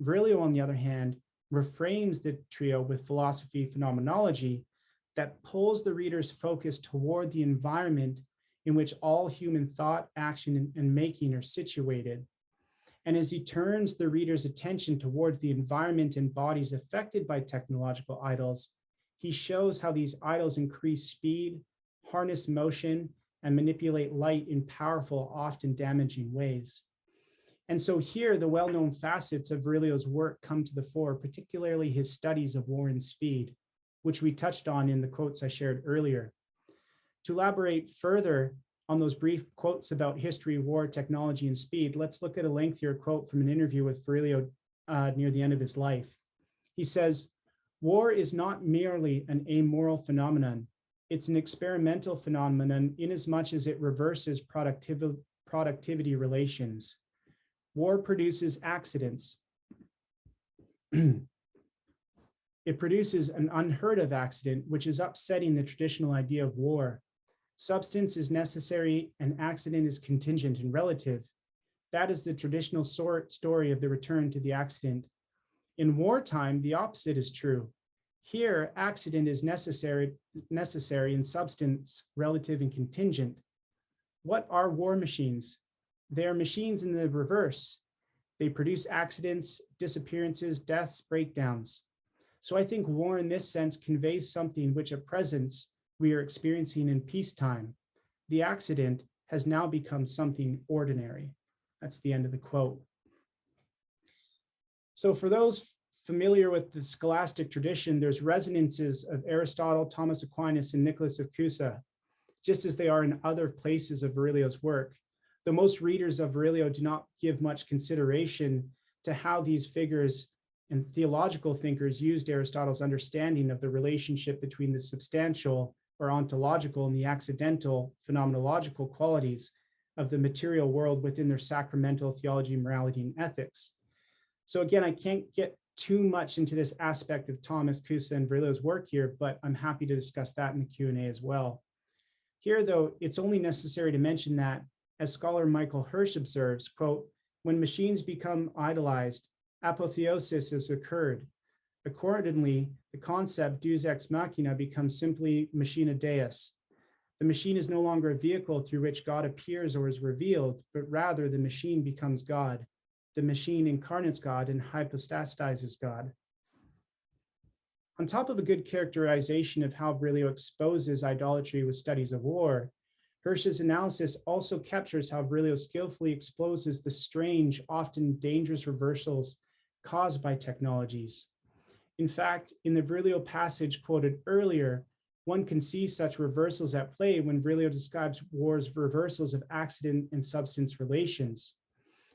Virilio, on the other hand, reframes the trio with philosophy phenomenology that pulls the reader's focus toward the environment in which all human thought, action, and making are situated. And as he turns the reader's attention towards the environment and bodies affected by technological idols, he shows how these idols increase speed, harness motion, and manipulate light in powerful, often damaging ways. And so here, the well-known facets of Virilio's work come to the fore, particularly his studies of war and speed, which we touched on in the quotes I shared earlier. To elaborate further on those brief quotes about history, war, technology, and speed, let's look at a lengthier quote from an interview with Virilio near the end of his life. He says, "War is not merely an amoral phenomenon. It's an experimental phenomenon inasmuch as it reverses productivity relations. War produces accidents. It produces an unheard of accident, which is upsetting the traditional idea of war. Substance is necessary and accident is contingent and relative. That is the traditional story of the return to the accident. In wartime, the opposite is true. Here, accident is necessary and substance relative and contingent. What are war machines? They are machines in the reverse. They produce accidents, disappearances, deaths, breakdowns. So I think war in this sense conveys something which at present we are experiencing in peacetime. The accident has now become something ordinary." That's the end of the quote. So for those familiar with the scholastic tradition, there's resonances of Aristotle, Thomas Aquinas, and Nicholas of Cusa, just as they are in other places of Virilio's work. Though most readers of Virilio do not give much consideration to how these figures and theological thinkers used Aristotle's understanding of the relationship between the substantial or ontological and the accidental phenomenological qualities of the material world within their sacramental theology, morality, and ethics. So again, I can't get too much into this aspect of Thomas, Cusa, and Virilio's work here, but I'm happy to discuss that in the Q&A as well. Here, though, it's only necessary to mention that, as scholar Michael Hirsch observes, quote, "When machines become idolized, apotheosis has occurred. Accordingly, the concept deus ex machina becomes simply machina deus. The machine is no longer a vehicle through which God appears or is revealed, but rather the machine becomes God. The machine incarnates God and hypostatizes God." On top of a good characterization of how Virilio exposes idolatry with studies of war, Hirsch's analysis also captures how Virilio skillfully exposes the strange, often dangerous reversals caused by technologies. In fact, in the Virilio passage quoted earlier, one can see such reversals at play when Virilio describes war's reversals of accident and substance relations.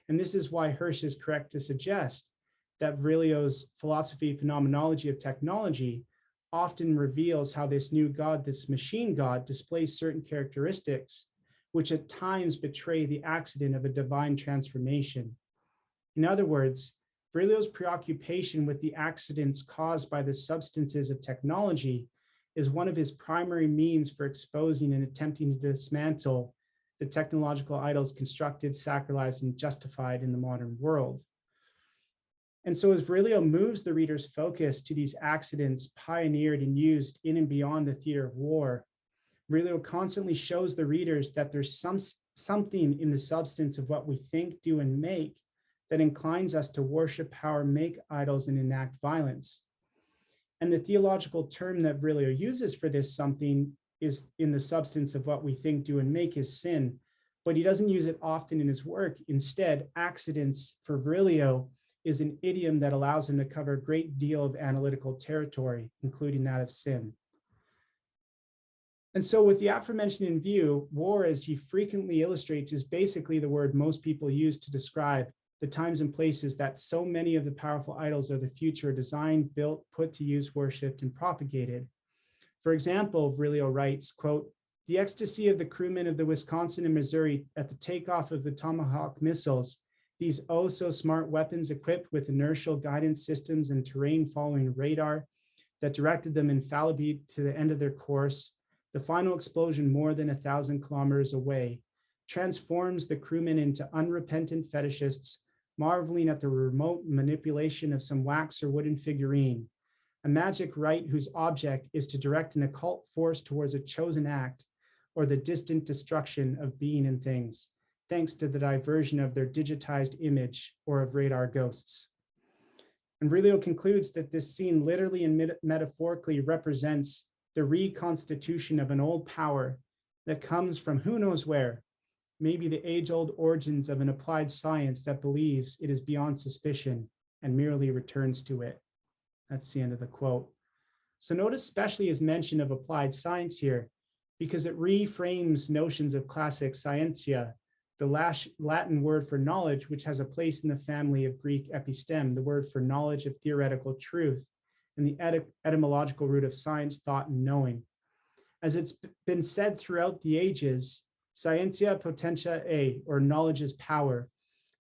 And this is why Hirsch is correct to suggest that Virilio's philosophy phenomenology of technology often reveals how this new God, this machine God, displays certain characteristics which at times betray the accident of a divine transformation. In other words, Virilio's preoccupation with the accidents caused by the substances of technology is one of his primary means for exposing and attempting to dismantle the technological idols constructed, sacralized, and justified in the modern world. And so as Virilio moves the reader's focus to these accidents pioneered and used in and beyond the theater of war, Virilio constantly shows the readers that there's something in the substance of what we think, do, and make that inclines us to worship, power, make idols, and enact violence. And the theological term that Virilio uses for this something is in the substance of what we think, do, and make is sin, but he doesn't use it often in his work. Instead, accidents for Virilio is an idiom that allows him to cover a great deal of analytical territory, including that of sin. And so with the aforementioned in view, war, as he frequently illustrates, is basically the word most people use to describe the times and places that so many of the powerful idols of the future are designed, built, put to use, worshipped, and propagated. For example, Virilio writes, quote, "The ecstasy of the crewmen of the Wisconsin and Missouri at the takeoff of the Tomahawk missiles, these oh so smart weapons equipped with inertial guidance systems and terrain following radar that directed them infallibly to the end of their course, the final explosion more than 1,000 kilometers away, transforms the crewmen into unrepentant fetishists, marveling at the remote manipulation of some wax or wooden figurine, a magic rite whose object is to direct an occult force towards a chosen act or the distant destruction of being and things, thanks to the diversion of their digitized image or of radar ghosts." And Virilio concludes that this scene literally and metaphorically represents the reconstitution of an old power that comes from who knows where, maybe the age-old origins of an applied science that believes it is beyond suspicion and merely returns to it. That's the end of the quote. So notice especially his mention of applied science here, because it reframes notions of classic scientia, the Latin word for knowledge, which has a place in the family of Greek episteme, the word for knowledge of theoretical truth, and the etymological root of science, thought, and knowing. As it's been said throughout the ages, scientia potentia e, or knowledge is power.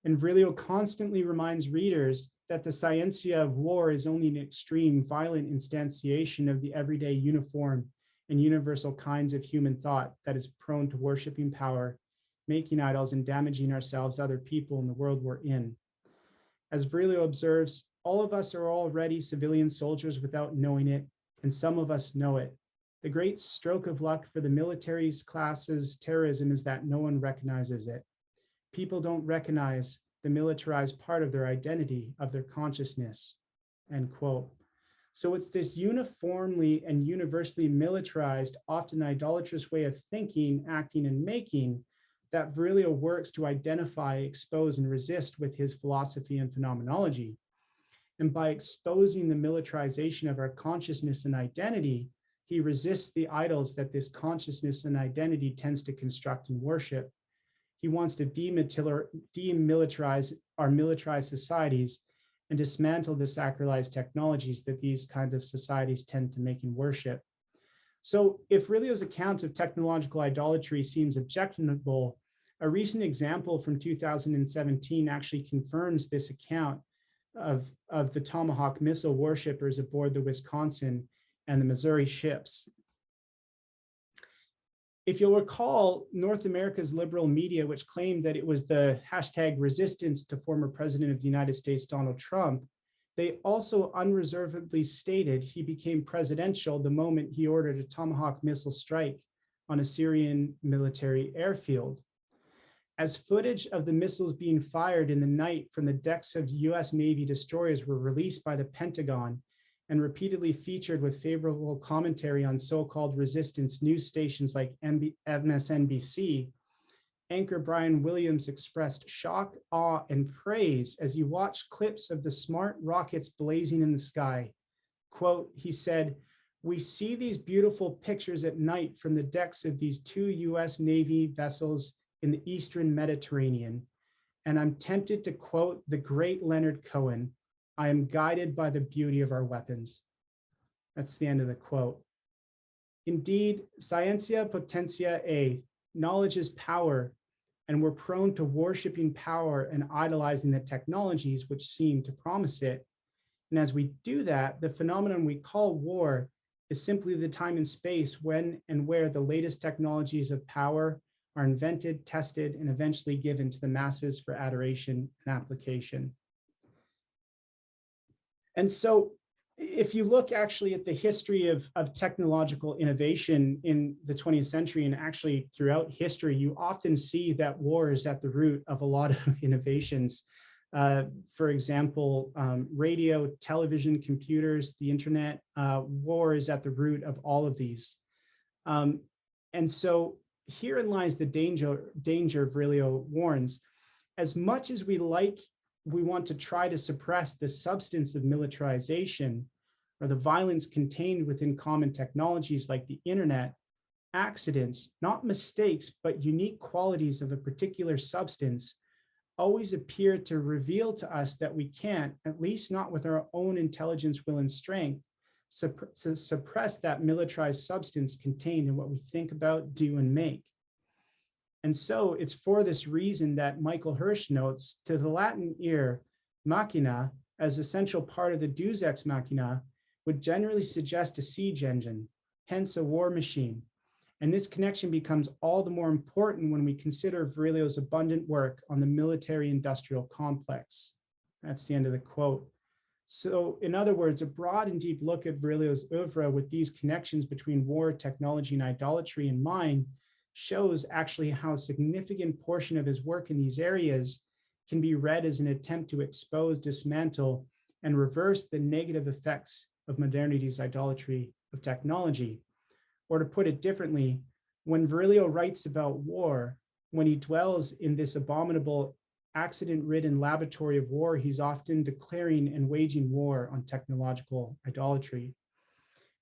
And Virilio constantly reminds readers that the scientia of war is only an extreme, violent instantiation of the everyday uniform and universal kinds of human thought that is prone to worshiping power, making idols, and damaging ourselves, other people, in the world we're in. As Virilio observes, all of us are already civilian soldiers without knowing it, and some of us know it. The great stroke of luck for the military's classes terrorism is that no one recognizes it. People don't recognize the militarized part of their identity, of their consciousness, end quote. So it's this uniformly and universally militarized, often idolatrous way of thinking, acting, and making that Virilio works to identify, expose, and resist with his philosophy and phenomenology. And by exposing the militarization of our consciousness and identity, he resists the idols that this consciousness and identity tends to construct and worship. He wants to demilitarize our militarized societies and dismantle the sacralized technologies that these kinds of societies tend to make and worship. So if Virilio's account of technological idolatry seems objectionable, a recent example from 2017 actually confirms this account of the Tomahawk missile worshippers aboard the Wisconsin and the Missouri ships. If you'll recall, North America's liberal media, which claimed that it was the hashtag resistance to former President of the United States, Donald Trump, they also unreservedly stated he became presidential the moment he ordered a Tomahawk missile strike on a Syrian military airfield. As footage of the missiles being fired in the night from the decks of US Navy destroyers were released by the Pentagon, and repeatedly featured with favorable commentary on so-called resistance news stations like MSNBC, anchor Brian Williams expressed shock, awe, and praise as he watched clips of the smart rockets blazing in the sky. Quote, he said, "We see these beautiful pictures at night from the decks of these two US Navy vessels in the Eastern Mediterranean. And I'm tempted to quote the great Leonard Cohen, 'I am guided by the beauty of our weapons.'" That's the end of the quote. Indeed, scientia potentia est, knowledge is power, and we're prone to worshiping power and idolizing the technologies which seem to promise it. And as we do that, the phenomenon we call war is simply the time and space when and where the latest technologies of power are invented, tested, and eventually given to the masses for adoration and application. And so if you look actually at the history of technological innovation in the 20th century and actually throughout history, you often see that war is at the root of a lot of innovations. For example, radio, television, computers, the internet, war is at the root of all of these. And so herein lies the danger Virilio warns. As much as we want to try to suppress the substance of militarization or the violence contained within common technologies like the internet, accidents, not mistakes, but unique qualities of a particular substance always appear to reveal to us that we can't, at least not with our own intelligence, will, and strength, suppress that militarized substance contained in what we think about, do, and make. And so it's for this reason that Michael Hirsch notes, to the Latin ear, machina, as essential part of the deus ex machina, would generally suggest a siege engine, hence a war machine. And this connection becomes all the more important when we consider Virilio's abundant work on the military-industrial complex. That's the end of the quote. So in other words, a broad and deep look at Virilio's oeuvre with these connections between war, technology, and idolatry in mind shows actually how a significant portion of his work in these areas can be read as an attempt to expose, dismantle, and reverse the negative effects of modernity's idolatry of technology. Or to put it differently, when Virilio writes about war, when he dwells in this abominable accident-ridden laboratory of war, he's often declaring and waging war on technological idolatry.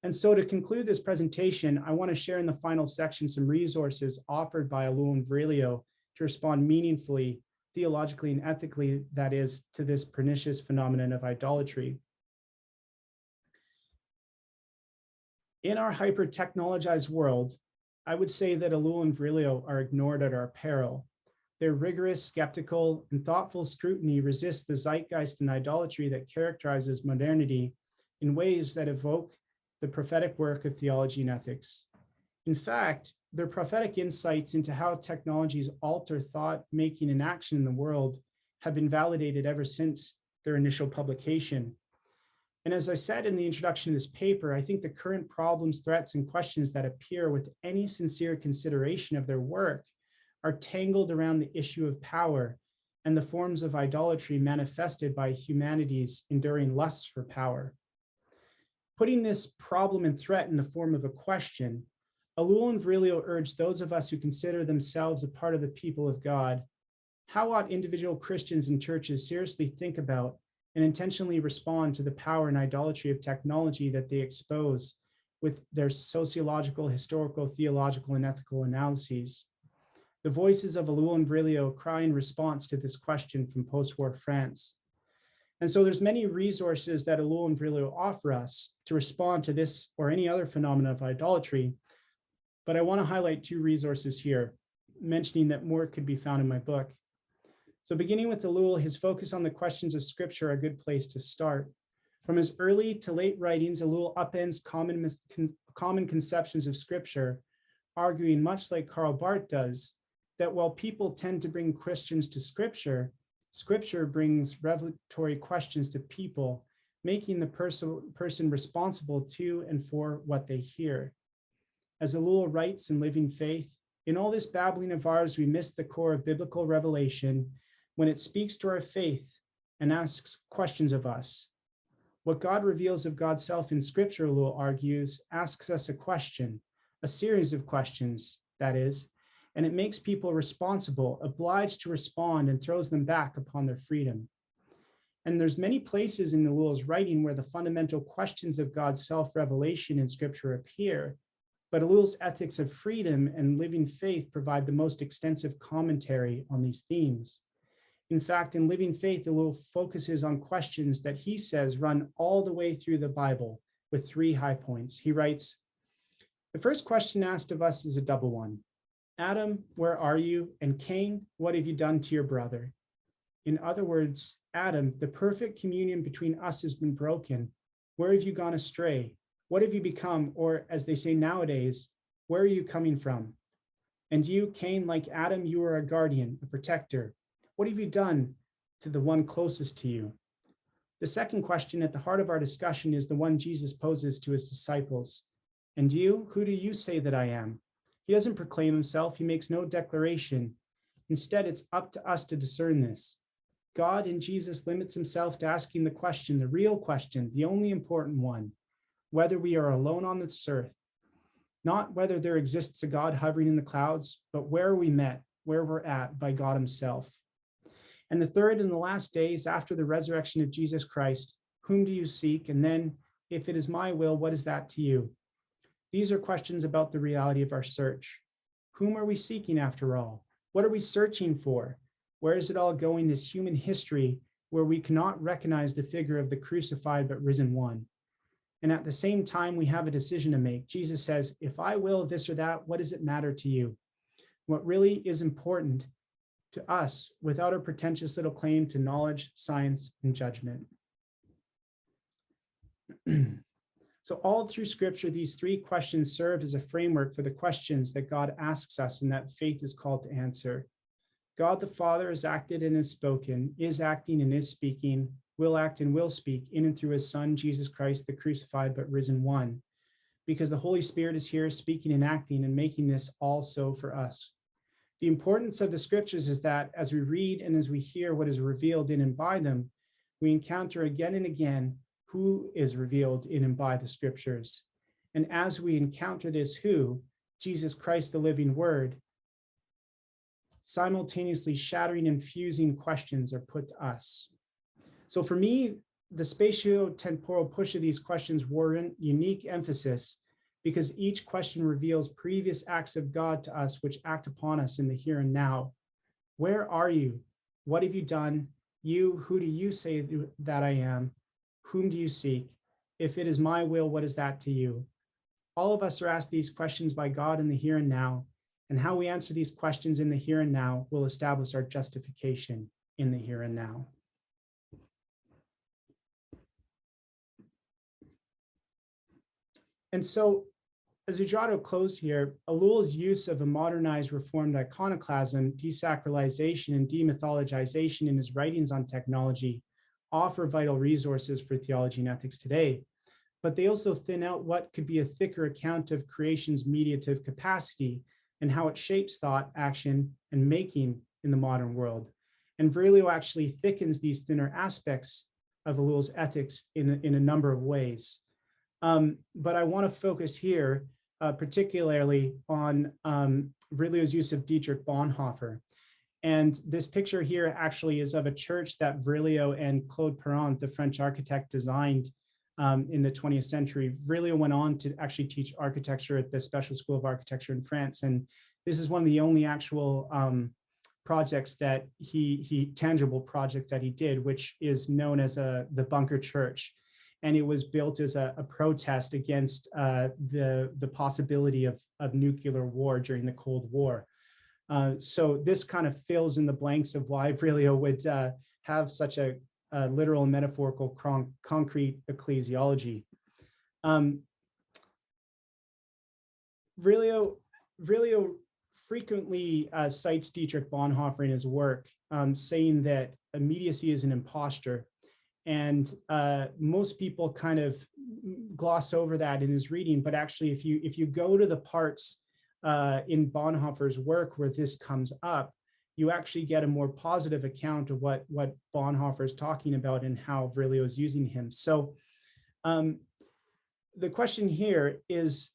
And so to conclude this presentation, I want to share in the final section some resources offered by Ellul and Virilio to respond meaningfully, theologically, and ethically, that is, to this pernicious phenomenon of idolatry. In our hyper-technologized world, I would say that Ellul and Virilio are ignored at our peril. Their rigorous, skeptical, and thoughtful scrutiny resists the zeitgeist and idolatry that characterizes modernity in ways that evoke the prophetic work of theology and ethics. In fact, their prophetic insights into how technologies alter thought, making, and action in the world have been validated ever since their initial publication. And as I said in the introduction to this paper, I think the current problems, threats, and questions that appear with any sincere consideration of their work are tangled around the issue of power and the forms of idolatry manifested by humanity's enduring lusts for power. Putting this problem and threat in the form of a question, Ellul and Virilio urge those of us who consider themselves a part of the people of God, how ought individual Christians and churches seriously think about and intentionally respond to the power and idolatry of technology that they expose with their sociological, historical, theological, and ethical analyses? The voices of Ellul and Virilio cry in response to this question from post-war France. And so there's many resources that Ellul and Virilio offer us to respond to this or any other phenomena of idolatry, but I want to highlight two resources here, mentioning that more could be found in my book. So beginning with Ellul, his focus on the questions of scripture are a good place to start. From his early to late writings, Ellul upends common conceptions of scripture, arguing much like Karl Barth does, that while people tend to bring questions to scripture, scripture brings revelatory questions to people, making the person responsible to and for what they hear. As Ellul writes in Living Faith, in all this babbling of ours, we miss the core of biblical revelation when it speaks to our faith and asks questions of us. What God reveals of God's self in Scripture, Ellul argues, asks us a question, a series of questions, that is, and it makes people responsible, obliged to respond, and throws them back upon their freedom. And there's many places in Ellul's writing where the fundamental questions of God's self-revelation in Scripture appear, but Ellul's ethics of freedom and living faith provide the most extensive commentary on these themes. In fact, in Living Faith, Ellul focuses on questions that he says run all the way through the Bible with 3 high points. He writes, the first question asked of us is a double one. Adam, where are you? And Cain, what have you done to your brother? In other words, Adam, the perfect communion between us has been broken. Where have you gone astray? What have you become? Or as they say nowadays, where are you coming from? And you, Cain, like Adam, you are a guardian, a protector. What have you done to the one closest to you? The second question at the heart of our discussion is the one Jesus poses to his disciples. And you, who do you say that I am? He doesn't proclaim himself. He makes no declaration. Instead, it's up to us to discern this. God in Jesus limits himself to asking the question, the real question, the only important one, whether we are alone on this earth, not whether there exists a God hovering in the clouds, but where we met, where we're at by God himself. And the third and the last days after the resurrection of Jesus Christ, whom do you seek? And then, if it is my will, what is that to you? These are questions about the reality of our search. Whom are we seeking after all? What are we searching for? Where is it all going, this human history where we cannot recognize the figure of the crucified but risen one? And at the same time, we have a decision to make. Jesus says, if I will this or that, what does it matter to you? What really is important to us without our pretentious little claim to knowledge, science, and judgment. So all through Scripture, these 3 questions serve as a framework for the questions that God asks us and that faith is called to answer. God the Father has acted and has spoken, is acting and is speaking, will act and will speak in and through his Son, Jesus Christ, the crucified but risen one, because the Holy Spirit is here speaking and acting and making this all so for us. The importance of the Scriptures is that as we read and as we hear what is revealed in and by them, we encounter again and again who is revealed in and by the Scriptures. And as we encounter this who, Jesus Christ, the living Word, simultaneously shattering and fusing questions are put to us. So for me, the spatio-temporal push of these questions warrant unique emphasis because each question reveals previous acts of God to us which act upon us in the here and now. Where are you? What have you done? You, who do you say that I am? Whom do you seek? If it is my will, what is that to you? All of us are asked these questions by God in the here and now, and how we answer these questions in the here and now will establish our justification in the here and now. And so, as we draw to a close here, Ellul's use of a modernized reformed iconoclasm, desacralization, and demythologization in his writings on technology offer vital resources for theology and ethics today, but they also thin out what could be a thicker account of creation's mediative capacity and how it shapes thought, action, and making in the modern world. And Virilio actually thickens these thinner aspects of Ellul's ethics in a number of ways. But I want to focus here particularly on Virilio's use of Dietrich Bonhoeffer. And this picture here actually is of a church that Virilio and Claude Perron, the French architect, designed in the 20th century. Virilio went on to actually teach architecture at the Special School of Architecture in France. And this is one of the only actual projects that tangible projects that he did, which is known as the Bunker Church. And it was built as a protest against the possibility of nuclear war during the Cold War. So this kind of fills in the blanks of why Virilio would have such a literal and metaphorical concrete ecclesiology. Virilio frequently cites Dietrich Bonhoeffer in his work, saying that immediacy is an imposture. And most people kind of gloss over that in his reading, but actually if you go to the parts in Bonhoeffer's work where this comes up, you actually get a more positive account of what Bonhoeffer is talking about and how Virilio is using him. So The question here is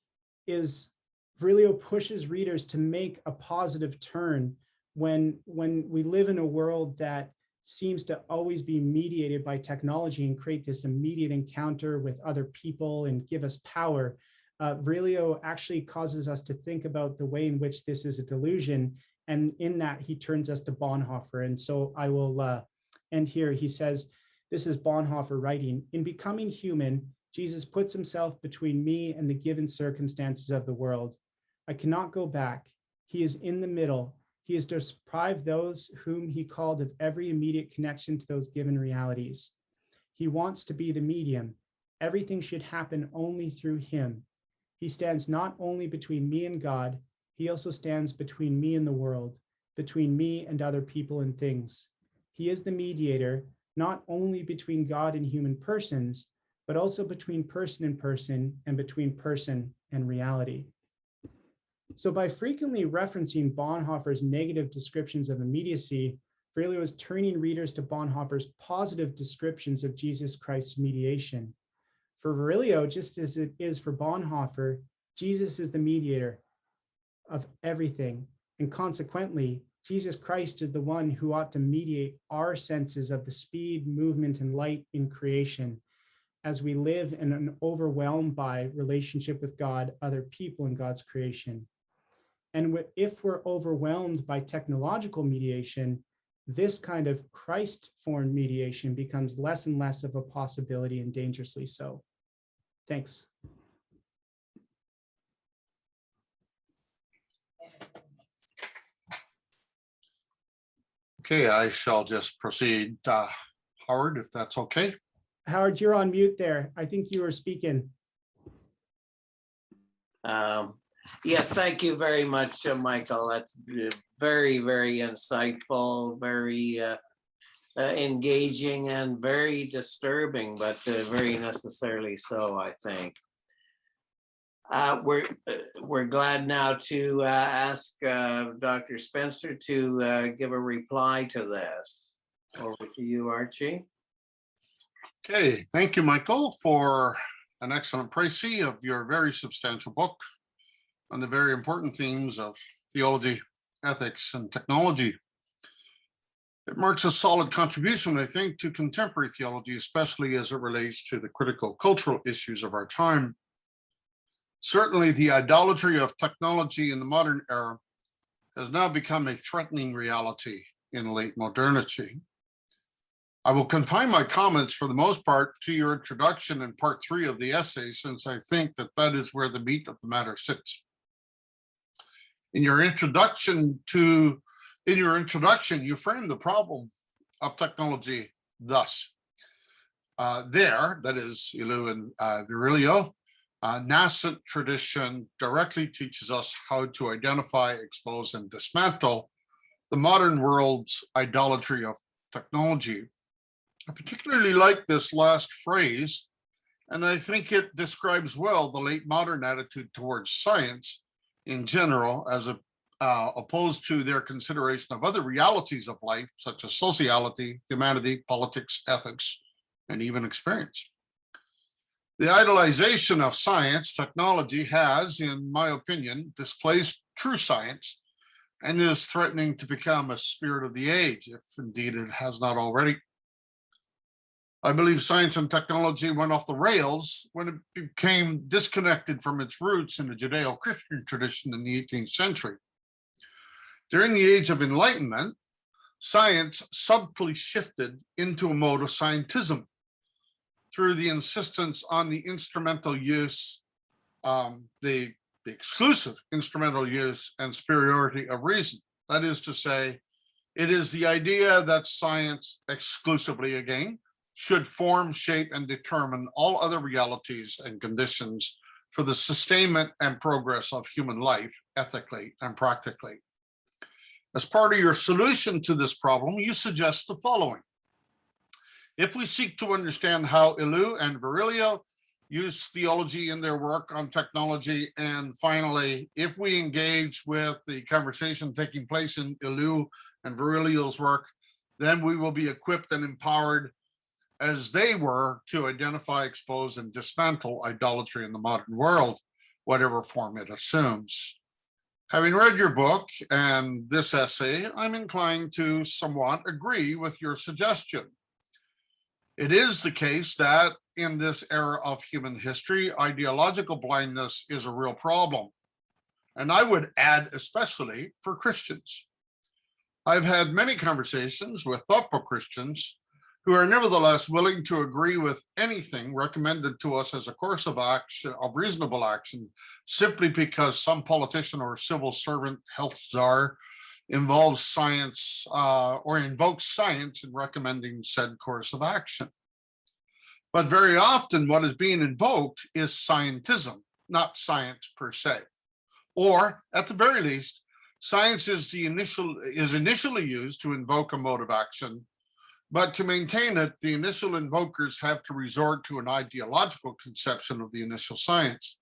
Virilio pushes readers to make a positive turn when we live in a world that seems to always be mediated by technology and create this immediate encounter with other people and give us power. Virilio actually causes us to think about the way in which this is a delusion, and in that he turns us to Bonhoeffer. And so I will end here. He says, this is Bonhoeffer writing, "In becoming human, Jesus puts himself between me and the given circumstances of the world. I cannot go back. He is in the middle. He has deprived those whom he called of every immediate connection to those given realities. He wants to be the medium. Everything should happen only through him. He stands not only between me and God, he also stands between me and the world, between me and other people and things. He is the mediator, not only between God and human persons, but also between person and person and between person and reality." So by frequently referencing Bonhoeffer's negative descriptions of immediacy, Virilio is turning readers to Bonhoeffer's positive descriptions of Jesus Christ's mediation. For Virilio, just as it is for Bonhoeffer, Jesus is the mediator of everything, and consequently, Jesus Christ is the one who ought to mediate our senses of the speed, movement, and light in creation as we live in an overwhelmed by relationship with God, other people, and God's creation. And if we're overwhelmed by technological mediation, this kind of Christ-formed mediation becomes less and less of a possibility, and dangerously so. Thanks. Okay, I shall just proceed. Howard, if that's okay. Howard, you're on mute there. I think you were speaking. Yes, thank you very much, Michael. That's very, very insightful, very engaging, and very disturbing, but very necessarily so, I think. We're glad now to ask Dr. Spencer to give a reply to this. Over to you, Archie. Okay, thank you, Michael, for an excellent précis of your very substantial book on the very important themes of theology, ethics, and technology. It marks a solid contribution, I think, to contemporary theology, especially as it relates to the critical cultural issues of our time. Certainly, the idolatry of technology in the modern era has now become a threatening reality in late modernity. I will confine my comments for the most part to your introduction in part 3 of the essay, since I think that that is where the meat of the matter sits. In your introduction, you frame the problem of technology thus. That is Ellul and Virilio, nascent tradition directly teaches us how to identify, expose, and dismantle the modern world's idolatry of technology. I particularly like this last phrase, and I think it describes well the late modern attitude towards science in general, as opposed to their consideration of other realities of life, such as sociality, humanity, politics, ethics, and even experience. The idolization of science, technology has, in my opinion, displaced true science and is threatening to become a spirit of the age, if indeed it has not already. I believe science and technology went off the rails when it became disconnected from its roots in the Judeo-Christian tradition in the 18th century. During the Age of Enlightenment, science subtly shifted into a mode of scientism through the insistence on the instrumental use, the exclusive instrumental use and superiority of reason. That is to say, it is the idea that science exclusively, again, should form, shape, and determine all other realities and conditions for the sustainment and progress of human life, ethically and practically. As part of your solution to this problem, you suggest the following. If we seek to understand how Ellul and Virilio use theology in their work on technology, and finally, if we engage with the conversation taking place in Ellul and Virilio's work, then we will be equipped and empowered as they were to identify, expose, and dismantle idolatry in the modern world, whatever form it assumes. Having read your book and this essay, I'm inclined to somewhat agree with your suggestion. It is the case that in this era of human history, ideological blindness is a real problem. And I would add, especially for Christians. I've had many conversations with thoughtful Christians who are nevertheless willing to agree with anything recommended to us as a course of action, of reasonable action, simply because some politician or civil servant, health czar, involves science or invokes science in recommending said course of action. But very often what is being invoked is scientism, not science per se. Or at the very least, science is initially used to invoke a mode of action, but to maintain it, the initial invokers have to resort to an ideological conception of the initial science.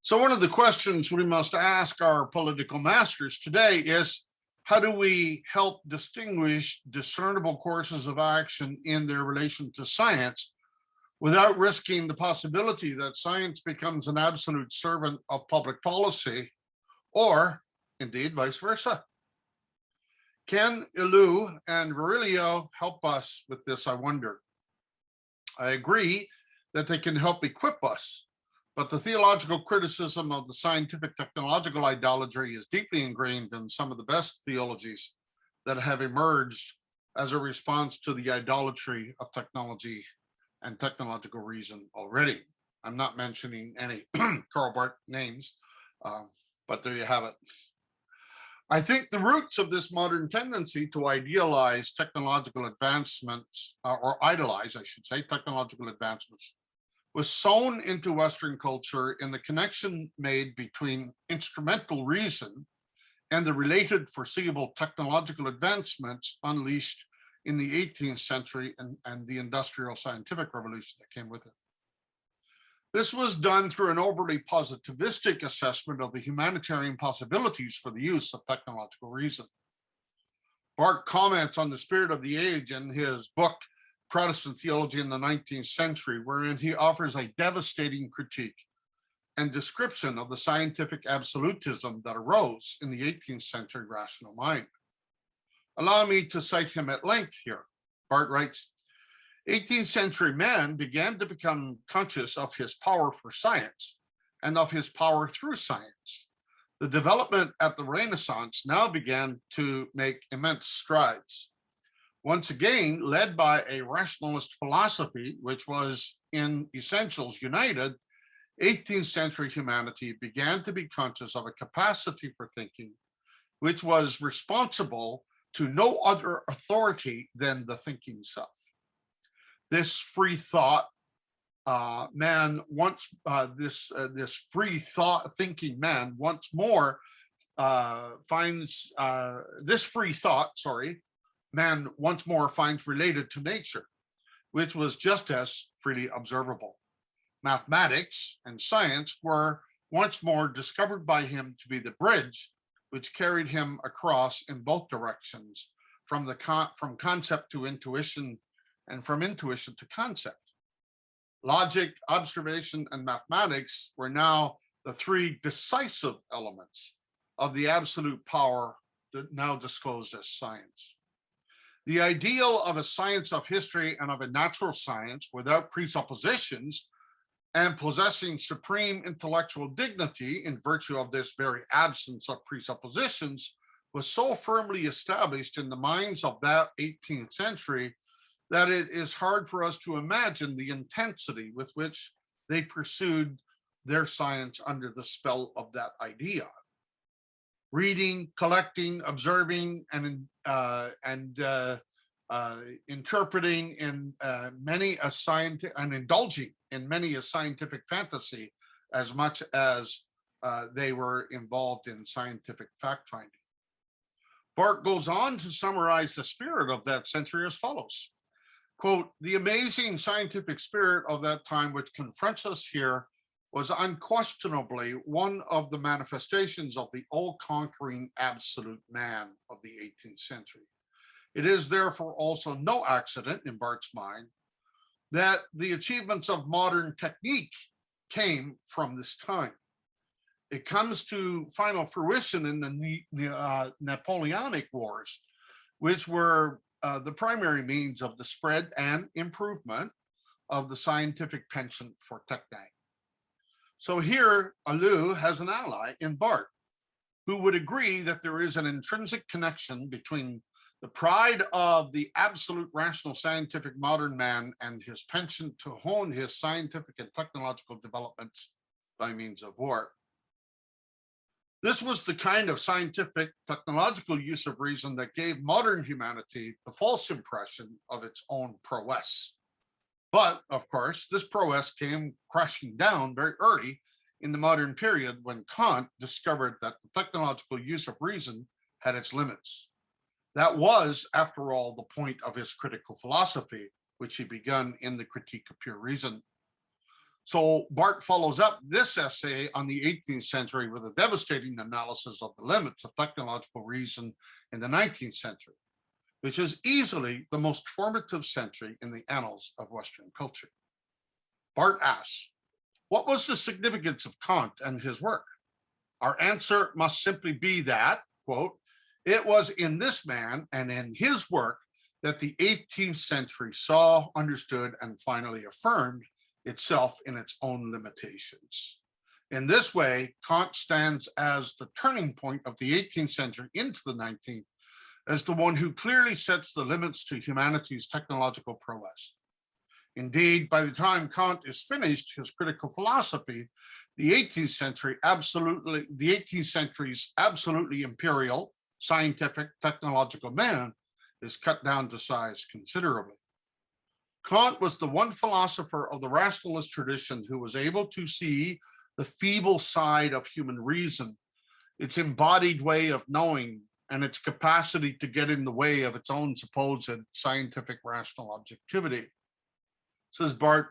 So one of the questions we must ask our political masters today is, how do we help distinguish discernible courses of action in their relation to science without risking the possibility that science becomes an absolute servant of public policy, or indeed vice versa? Can Ellul and Virilio help us with this, I wonder? I agree that they can help equip us, but the theological criticism of the scientific technological idolatry is deeply ingrained in some of the best theologies that have emerged as a response to the idolatry of technology and technological reason already. I'm not mentioning any Karl Barth names, but there you have it. I think the roots of this modern tendency to idealize technological advancements, or idolize, I should say, technological advancements, was sown into Western culture in the connection made between instrumental reason and the related foreseeable technological advancements unleashed in the 18th century and the industrial scientific revolution that came with it. This was done through an overly positivistic assessment of the humanitarian possibilities for the use of technological reason. Barth comments on the spirit of the age in his book, Protestant Theology in the 19th Century, wherein he offers a devastating critique and description of the scientific absolutism that arose in the 18th century rational mind. Allow me to cite him at length here. Barth writes, 18th century man began to become conscious of his power for science and of his power through science. The development at the Renaissance now began to make immense strides. Once again, led by a rationalist philosophy, which was in essentials united, 18th century humanity began to be conscious of a capacity for thinking, which was responsible to no other authority than the thinking self. This free thought man once this free thought thinking man once more finds this free thought, man once more finds related to nature, which was just as freely observable. Mathematics and science were once more discovered by him to be the bridge which carried him across in both directions, from concept to intuition, and from intuition to concept. Logic, observation, and mathematics were now the three decisive elements of the absolute power that now disclosed as science. The ideal of a science of history and of a natural science without presuppositions and possessing supreme intellectual dignity in virtue of this very absence of presuppositions was so firmly established in the minds of that 18th century that it is hard for us to imagine the intensity with which they pursued their science under the spell of that idea. Reading, collecting, observing, and interpreting in many a scientific and indulging in many a scientific fantasy, as much as they were involved in scientific fact-finding. Barth goes on to summarize the spirit of that century as follows. Quote, the amazing scientific spirit of that time which confronts us here was unquestionably one of the manifestations of the all-conquering absolute man of the 18th century. It is therefore also no accident in Barth's mind that the achievements of modern technique came from this time. It comes to final fruition in the Napoleonic Wars, which were the primary means of the spread and improvement of the scientific penchant for technique. So here, Ellul has an ally in Barthes, who would agree that there is an intrinsic connection between the pride of the absolute rational scientific modern man and his penchant to hone his scientific and technological developments by means of war. This was the kind of scientific technological use of reason that gave modern humanity the false impression of its own prowess. But of course, this prowess came crashing down very early in the modern period when Kant discovered that the technological use of reason had its limits. That was, after all, the point of his critical philosophy, which he began in the Critique of Pure Reason. So Barthes follows up this essay on the 18th century with a devastating analysis of the limits of technological reason in the 19th century, which is easily the most formative century in the annals of Western culture. Barthes asks, what was the significance of Kant and his work? Our answer must simply be that, quote, it was in this man and in his work that the 18th century saw, understood, and finally affirmed itself in its own limitations. In this way, Kant stands as the turning point of the 18th century into the 19th, as the one who clearly sets the limits to humanity's technological prowess. Indeed, by the time Kant is finished his critical philosophy, the 18th century's absolutely imperial, scientific, technological man is cut down to size considerably. Kant was the one philosopher of the rationalist tradition who was able to see the feeble side of human reason, its embodied way of knowing, and its capacity to get in the way of its own supposed scientific rational objectivity. Says Barthes,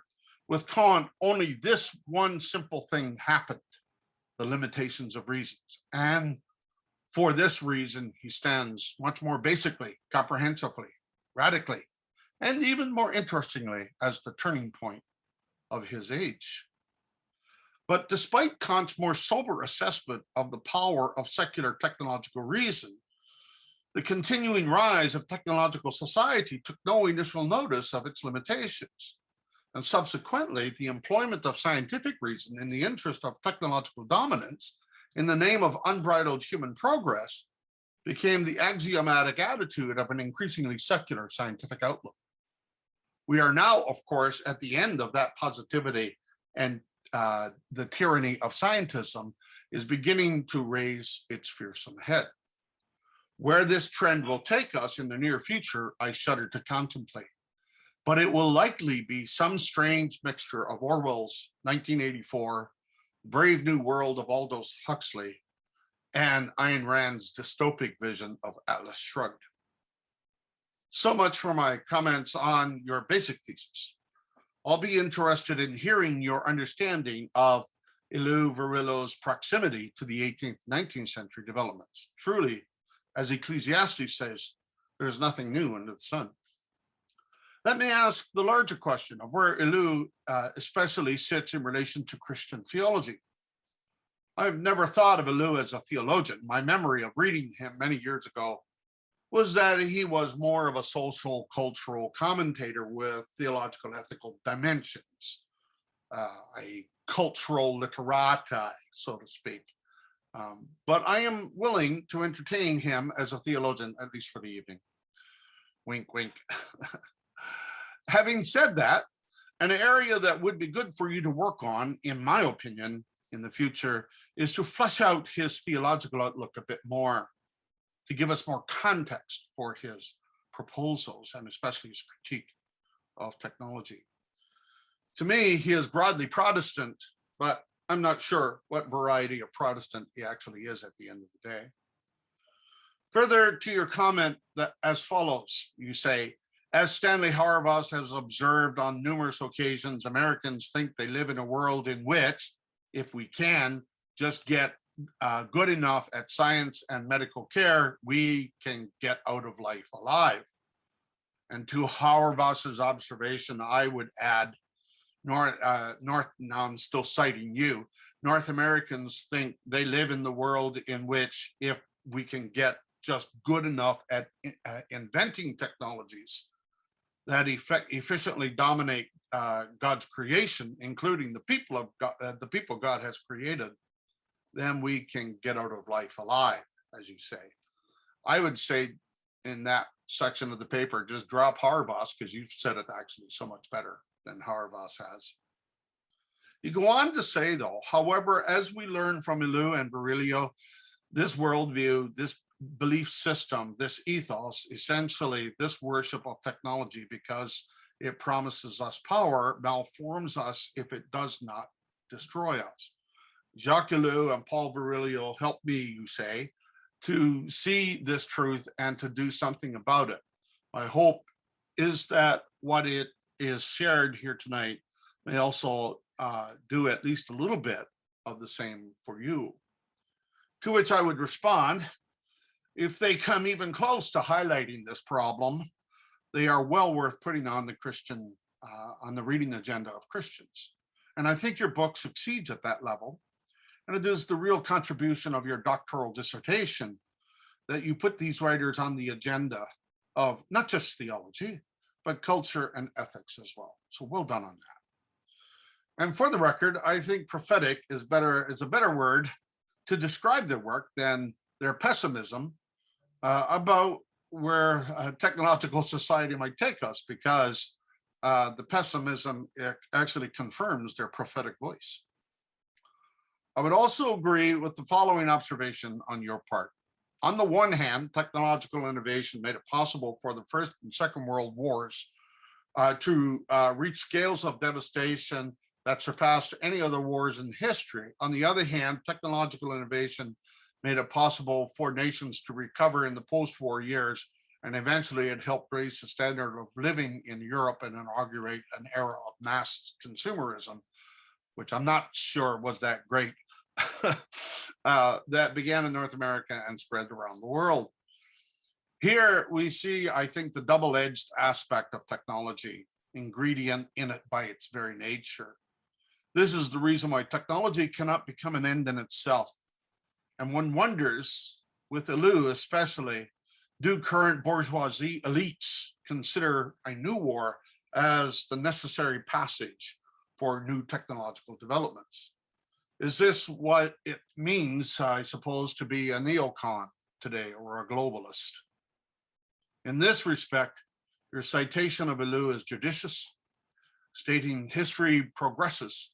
with Kant, only this one simple thing happened, the limitations of reasons. And for this reason, he stands much more basically, comprehensively, radically, and even more interestingly, as the turning point of his age. But despite Kant's more sober assessment of the power of secular technological reason, the continuing rise of technological society took no initial notice of its limitations. And subsequently, the employment of scientific reason in the interest of technological dominance in the name of unbridled human progress became the axiomatic attitude of an increasingly secular scientific outlook. We are now, of course, at the end of that positivity, and the tyranny of scientism is beginning to raise its fearsome head. Where this trend will take us in the near future, I shudder to contemplate. But it will likely be some strange mixture of Orwell's 1984, Brave New World of Aldous Huxley, and Ayn Rand's dystopic vision of Atlas Shrugged. So much for my comments on your basic thesis. I'll be interested in hearing your understanding of Ellul Virilio's proximity to the 18th, 19th century developments. Truly, as Ecclesiastes says, there's nothing new under the sun. Let me ask the larger question of where Ellul especially sits in relation to Christian theology. I've never thought of Ellul as a theologian. My memory of reading him many years ago was that he was more of a social, cultural commentator with theological, ethical dimensions, a cultural literati, so to speak. But I am willing to entertain him as a theologian, at least for the evening. Wink, wink. Having said that, an area that would be good for you to work on, in my opinion, in the future, is to flesh out his theological outlook a bit more, to give us more context for his proposals and especially his critique of technology. To me, he is broadly Protestant, but I'm not sure what variety of Protestant he actually is at the end of the day. Further to your comment that as follows, you say, as Stanley Hauerwas has observed on numerous occasions, Americans think they live in a world in which, if we can just get good enough at science and medical care, we can get out of life alive. And to Hauerwasser's observation, I would add, now I'm still citing you, North Americans think they live in the world in which if we can get just good enough at inventing technologies that efficiently dominate God's creation, including the people of God, the people God has created, then we can get out of life alive, as you say. I would say in that section of the paper, just drop Hauerwas, because you've said it actually so much better than Hauerwas has. You go on to say, though, however, as we learn from Ellul and Virilio, this worldview, this belief system, this ethos, essentially this worship of technology because it promises us power, malforms us if it does not destroy us. Jacques Ellul and Paul Virilio help me, you say, to see this truth and to do something about it. My hope is that what it is shared here tonight may also do at least a little bit of the same for you. To which I would respond, if they come even close to highlighting this problem, they are well worth putting on the Christian, on the reading agenda of Christians. And I think your book succeeds at that level. And it is the real contribution of your doctoral dissertation that you put these writers on the agenda of not just theology, but culture and ethics as well. So well done on that. And for the record, I think prophetic is a better word to describe their work than their pessimism about where technological society might take us, because the pessimism actually confirms their prophetic voice. I would also agree with the following observation on your part. On the one hand, technological innovation made it possible for the First and Second World Wars to reach scales of devastation that surpassed any other wars in history. On the other hand, technological innovation made it possible for nations to recover in the post-war years, and eventually it helped raise the standard of living in Europe and inaugurate an era of mass consumerism, which I'm not sure was that great, that began in North America and spread around the world. Here we see, I think, the double-edged aspect of technology, ingredient in it by its very nature. This is the reason why technology cannot become an end in itself. And one wonders, with Ellul especially, do current bourgeoisie elites consider a new war as the necessary passage for new technological developments? Is this what it means, I suppose, to be a neocon today or a globalist? In this respect, your citation of Ellul is judicious, stating history progresses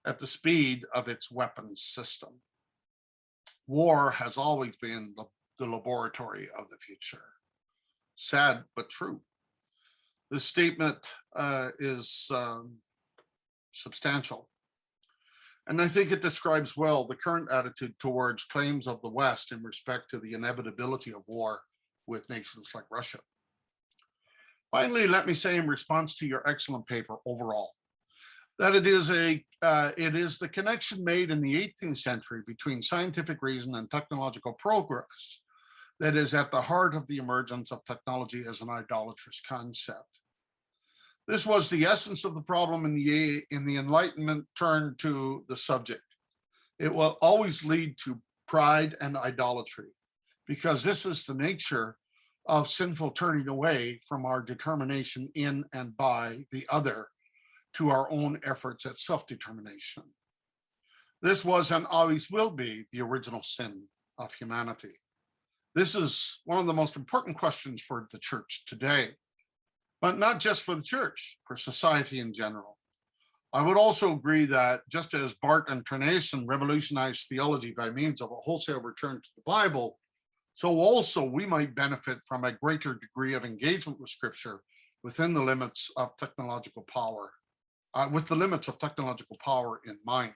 at the speed of its weapons system. War has always been the laboratory of the future. Sad, but true. This statement is substantial. And I think it describes well the current attitude towards claims of the West in respect to the inevitability of war with nations like Russia. Finally, let me say in response to your excellent paper overall, that it is the connection made in the 18th century between scientific reason and technological progress that is at the heart of the emergence of technology as an idolatrous concept. This was the essence of the problem in the Enlightenment turn to the subject. It will always lead to pride and idolatry, because this is the nature of sinful turning away from our determination in and by the other to our own efforts at self-determination. This was and always will be the original sin of humanity. This is one of the most important questions for the church today, but not just for the church, for society in general. I would also agree that just as Barth and Trenason revolutionized theology by means of a wholesale return to the Bible, so also we might benefit from a greater degree of engagement with Scripture within the limits of technological power, with the limits of technological power in mind.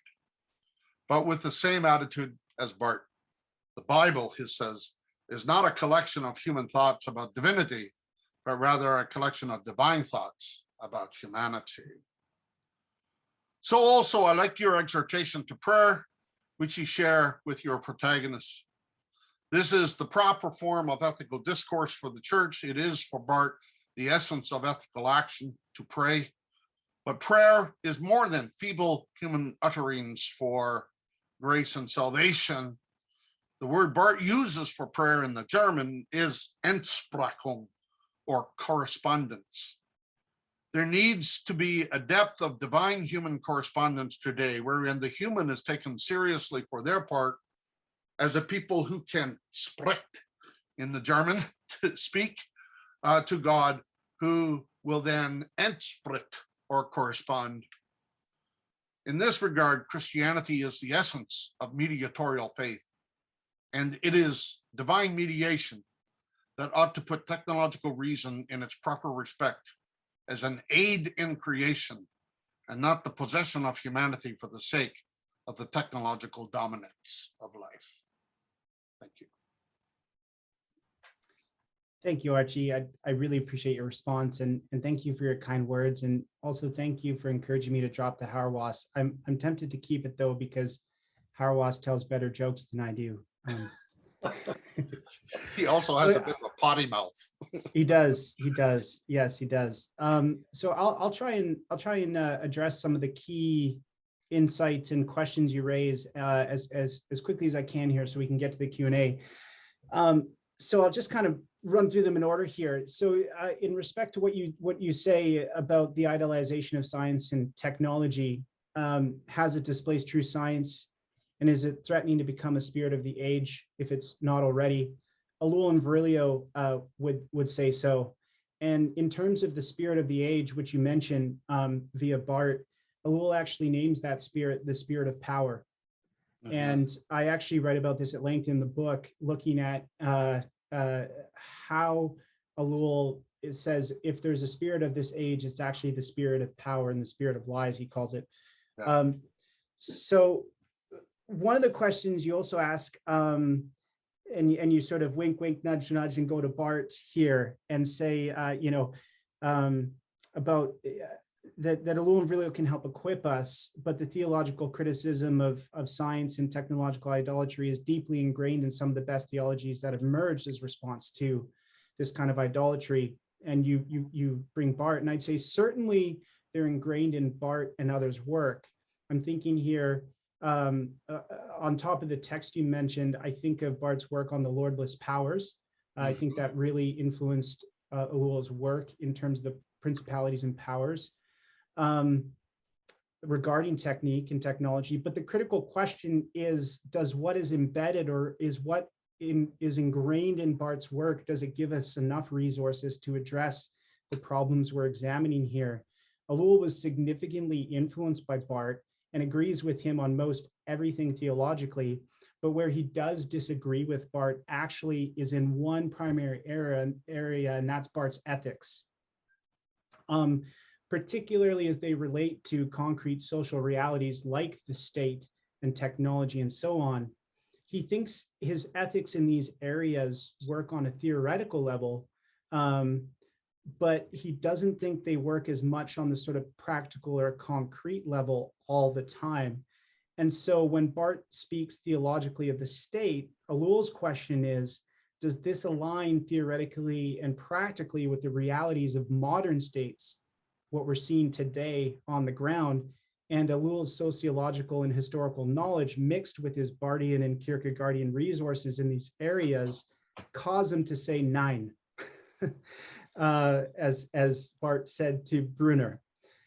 But with the same attitude as Barth, the Bible, he says, is not a collection of human thoughts about divinity, but rather a collection of divine thoughts about humanity. So also, I like your exhortation to prayer, which you share with your protagonists. This is the proper form of ethical discourse for the church. It is for Barth the essence of ethical action to pray. But prayer is more than feeble human utterings for grace and salvation. The word Barth uses for prayer in the German is Entsprechung, or correspondence. There needs to be a depth of divine human correspondence today, wherein the human is taken seriously for their part as a people who can sprechen in the German, to speak to God, who will then entsprech, or correspond. In this regard, Christianity is the essence of mediatorial faith, and it is divine mediation that ought to put technological reason in its proper respect as an aid in creation and not the possession of humanity for the sake of the technological dominance of life. Thank you. Thank you, Archie. I really appreciate your response, and thank you for your kind words. And also thank you for encouraging me to drop the Hauerwas. I'm tempted to keep it though, because Hauerwas tells better jokes than I do. He also has a bit of a potty mouth. He does. Yes, he does. So I'll try and address some of the key insights and questions you raise as quickly as I can here, so we can get to the Q&A. So I'll just kind of run through them in order here. So in respect to what you say about the idolization of science and technology, has it displaced true science? And is it threatening to become a spirit of the age if it's not already? Ellul and Virilio would say so. And in terms of the spirit of the age, which you mentioned via Barth, Ellul actually names that spirit the spirit of power. Mm-hmm. And I actually write about this at length in the book, looking at how Ellul says if there's a spirit of this age, it's actually the spirit of power and the spirit of lies, he calls it. Yeah. So one of the questions you also ask, and you sort of wink, wink, nudge, nudge, and go to Barth here and say, about that Ellul and Virilio can help equip us, but the theological criticism of science and technological idolatry is deeply ingrained in some of the best theologies that have emerged as response to this kind of idolatry. And you bring Barth, and I'd say certainly they're ingrained in Barth and others' work. I'm thinking here, on top of the text you mentioned, I think of Barth's work on the Lordless powers. I think that really influenced Ellul's work in terms of the principalities and powers regarding technique and technology. But the critical question is, does what is embedded, or is what is ingrained in Barth's work, does it give us enough resources to address the problems we're examining here? Ellul was significantly influenced by Barth and agrees with him on most everything theologically, but where he does disagree with Barth actually is in one primary area, and that's Barth's ethics, particularly as they relate to concrete social realities like the state and technology and so on. He thinks his ethics in these areas work on a theoretical level, but he doesn't think they work as much on the sort of practical or concrete level all the time. And so when Barth speaks theologically of the state, Ellul's question is, does this align theoretically and practically with the realities of modern states, what we're seeing today on the ground? And Ellul's sociological and historical knowledge mixed with his Barthian and Kierkegaardian resources in these areas cause him to say nein. As Barth said to Brunner.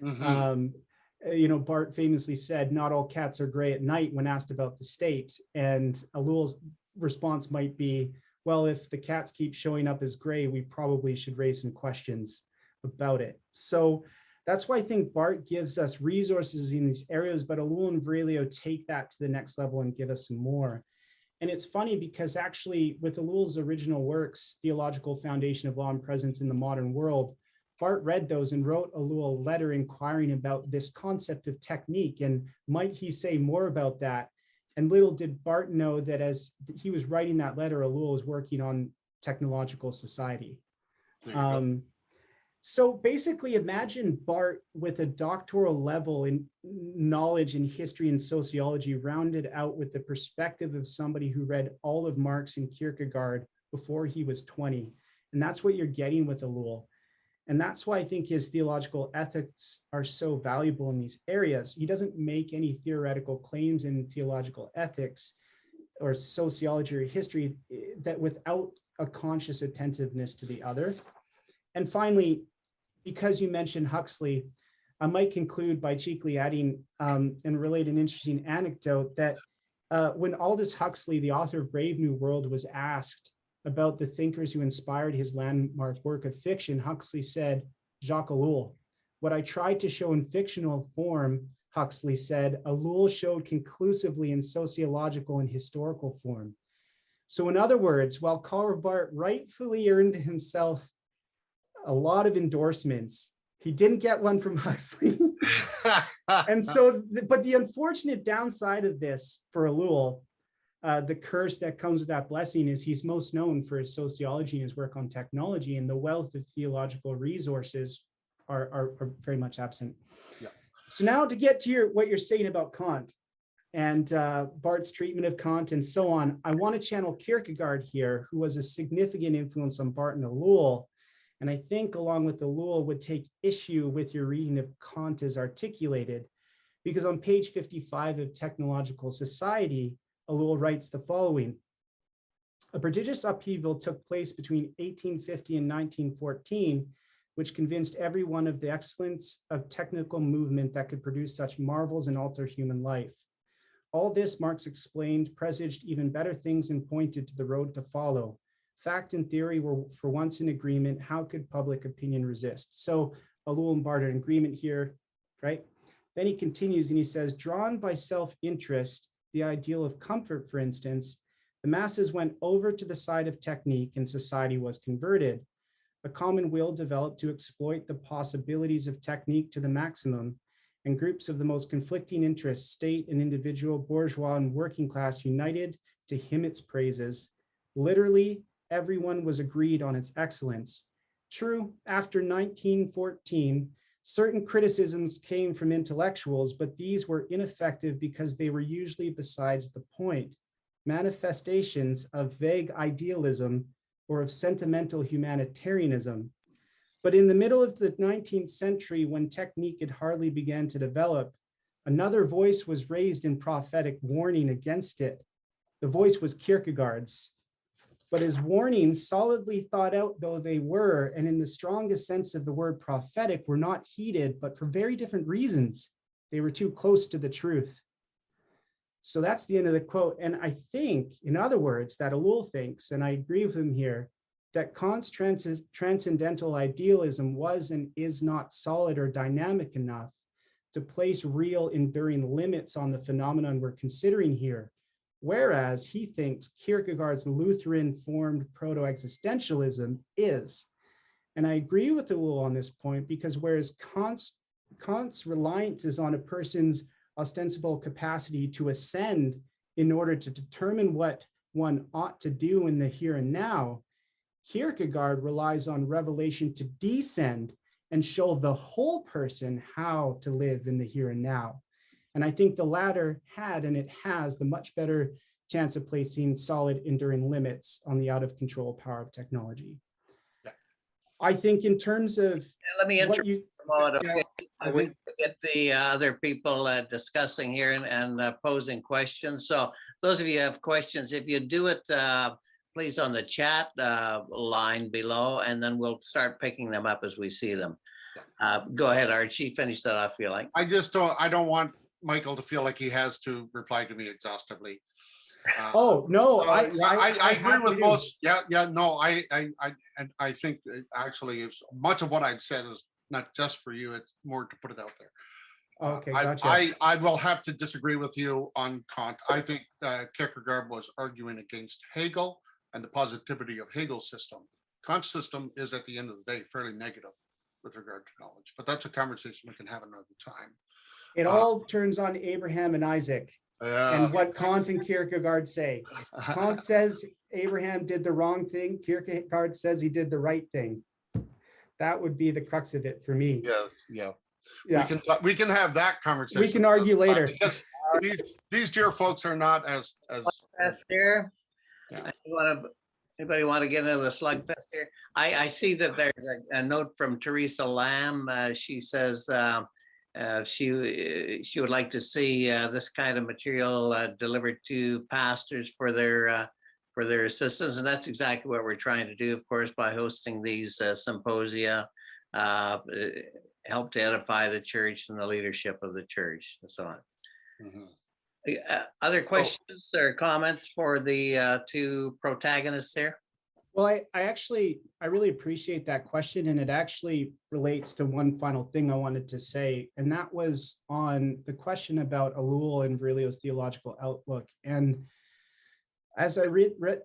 Mm-hmm. Barth famously said, not all cats are gray at night when asked about the state. And Ellul's response might be, well, if the cats keep showing up as gray, we probably should raise some questions about it. So that's why I think Barth gives us resources in these areas, but Ellul and Virilio take that to the next level and give us some more. And it's funny because actually with Ellul's original works, Theological Foundation of Law and Presence in the Modern World, Barth read those and wrote Ellul a letter inquiring about this concept of technique, and might he say more about that? And little did Barth know that as he was writing that letter, Ellul was working on technological society. So basically imagine Barth with a doctoral level in knowledge in history and sociology, rounded out with the perspective of somebody who read all of Marx and Kierkegaard before he was 20. And that's what you're getting with Ellul. And that's why I think his theological ethics are so valuable in these areas. He doesn't make any theoretical claims in theological ethics or sociology or history that without a conscious attentiveness to the other. And finally, because you mentioned Huxley, I might conclude by cheekily adding and relate an interesting anecdote that when Aldous Huxley, the author of Brave New World, was asked about the thinkers who inspired his landmark work of fiction, Huxley said, Jacques Ellul. What I tried to show in fictional form, Huxley said, Ellul showed conclusively in sociological and historical form. So in other words, while Karl Barth rightfully earned himself a lot of endorsements, he didn't get one from Huxley. And so, but the unfortunate downside of this for Ellul, the curse that comes with that blessing, is he's most known for his sociology and his work on technology, and the wealth of theological resources are very much absent. Yeah. So now to get to what you're saying about Kant and Barth's treatment of Kant and so on, I want to channel Kierkegaard here, who was a significant influence on Barth and Ellul. And I think along with Ellul would take issue with your reading of Kant as articulated, because on page 55 of Technological Society, Ellul writes the following: a prodigious upheaval took place between 1850 and 1914, which convinced everyone of the excellence of technical movement that could produce such marvels and alter human life. All this, Marx explained, presaged even better things and pointed to the road to follow. Fact and theory were for once in agreement. How could public opinion resist? So Ellul and Barth are in agreement here, right? Then he continues and he says, drawn by self-interest, the ideal of comfort, for instance, the masses went over to the side of technique and society was converted. A common will developed to exploit the possibilities of technique to the maximum, and groups of the most conflicting interests, state and individual, bourgeois and working class, united to hymn its praises. Literally, everyone was agreed on its excellence. True, after 1914, certain criticisms came from intellectuals, but these were ineffective because they were usually besides the point, manifestations of vague idealism or of sentimental humanitarianism. But in the middle of the 19th century, when technique had hardly began to develop, another voice was raised in prophetic warning against it. The voice was Kierkegaard's. But his warnings, solidly thought out though they were, and in the strongest sense of the word prophetic, were not heeded, but for very different reasons. They were too close to the truth. So that's the end of the quote. And I think, in other words, that Ellul thinks, and I agree with him here, that Kant's transcendental idealism was and is not solid or dynamic enough to place real enduring limits on the phenomenon we're considering here. Whereas he thinks Kierkegaard's Lutheran-formed proto-existentialism is. And I agree with Ellul on this point, because whereas Kant's reliance is on a person's ostensible capacity to ascend in order to determine what one ought to do in the here and now, Kierkegaard relies on revelation to descend and show the whole person how to live in the here and now. And I think the latter had, and it has, the much better chance of placing solid, enduring limits on the out-of-control power of technology. Yeah. I think in terms of Let me interrupt you, for a moment. Yeah, Okay? I We think- get the other people discussing here and posing questions. So those of you who have questions, if you do it, please on the chat line below, and then we'll start picking them up as we see them. Go ahead, Archie, finish that off if you like. I don't want Michael to feel like he has to reply to me exhaustively. oh, no, So, I agree with do. most. Yeah, no, I think actually it's much of what I've said is not just for you, it's more to put it out there. Okay, gotcha. I will have to disagree with you on Kant. I think Kierkegaard was arguing against Hegel and the positivity of Hegel's system. Kant's system is, at the end of the day, fairly negative with regard to knowledge, but that's a conversation we can have another time. It all turns on Abraham and Isaac and what Kant and Kierkegaard say. Kant says Abraham did the wrong thing. Kierkegaard says he did the right thing. That would be the crux of it for me. Yes, yeah. Yeah. We can have that conversation. We can argue later. Because these dear folks are not as That's here. Yeah. I want to Anybody want to get into the slugfest here? I see that there's a note from Teresa Lamb. She says she would like to see this kind of material delivered to pastors for their assistance, and that's exactly what we're trying to do, of course, by hosting these symposia, help to edify the church and the leadership of the church, and so on. Mhm. Other questions or comments for the two protagonists there? Well, I really appreciate that question, and it actually relates to one final thing I wanted to say, and that was on the question about Ellul and Virilio's theological outlook. And as I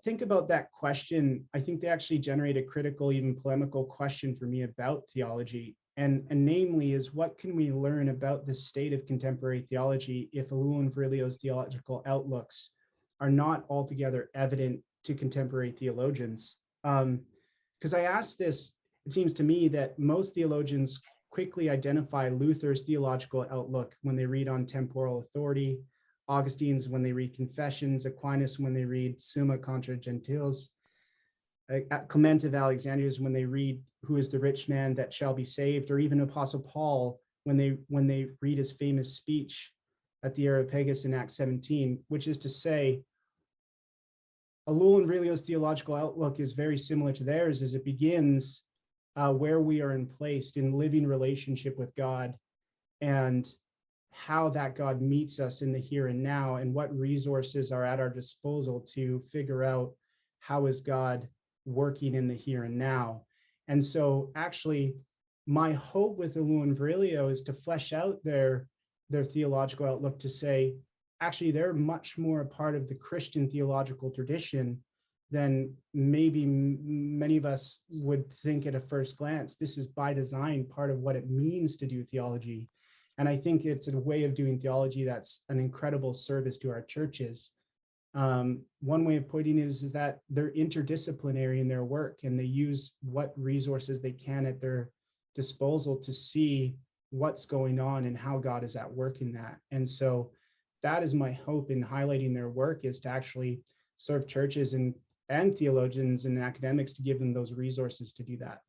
think about that question, I think they actually generate a critical, even polemical question for me about theology. And namely is, what can we learn about the state of contemporary theology if Ellul and Virilio's theological outlooks are not altogether evident to contemporary theologians? Because I asked this, it seems to me that most theologians quickly identify Luther's theological outlook when they read on temporal authority, Augustine's when they read Confessions, Aquinas when they read Summa contra Gentiles, Clement of Alexandria's when they read Who is the rich man that shall be saved, or even Apostle Paul when they read his famous speech at the Areopagus in Acts 17, which is to say, Ellul and Virilio's theological outlook is very similar to theirs, as it begins where we are placed in living relationship with God, and how that God meets us in the here and now, and what resources are at our disposal to figure out how is God working in the here and now. And so actually, my hope with Ellul and Virilio is to flesh out their theological outlook, to say, actually, they're much more a part of the Christian theological tradition than maybe many of us would think at a first glance. This is by design part of what it means to do theology. And I think it's a way of doing theology that's an incredible service to our churches. One way of putting it is that they're interdisciplinary in their work, and they use what resources they can at their disposal to see what's going on and how God is at work in that. And so that is my hope in highlighting their work, is to actually serve churches and theologians and academics, to give them those resources to do that.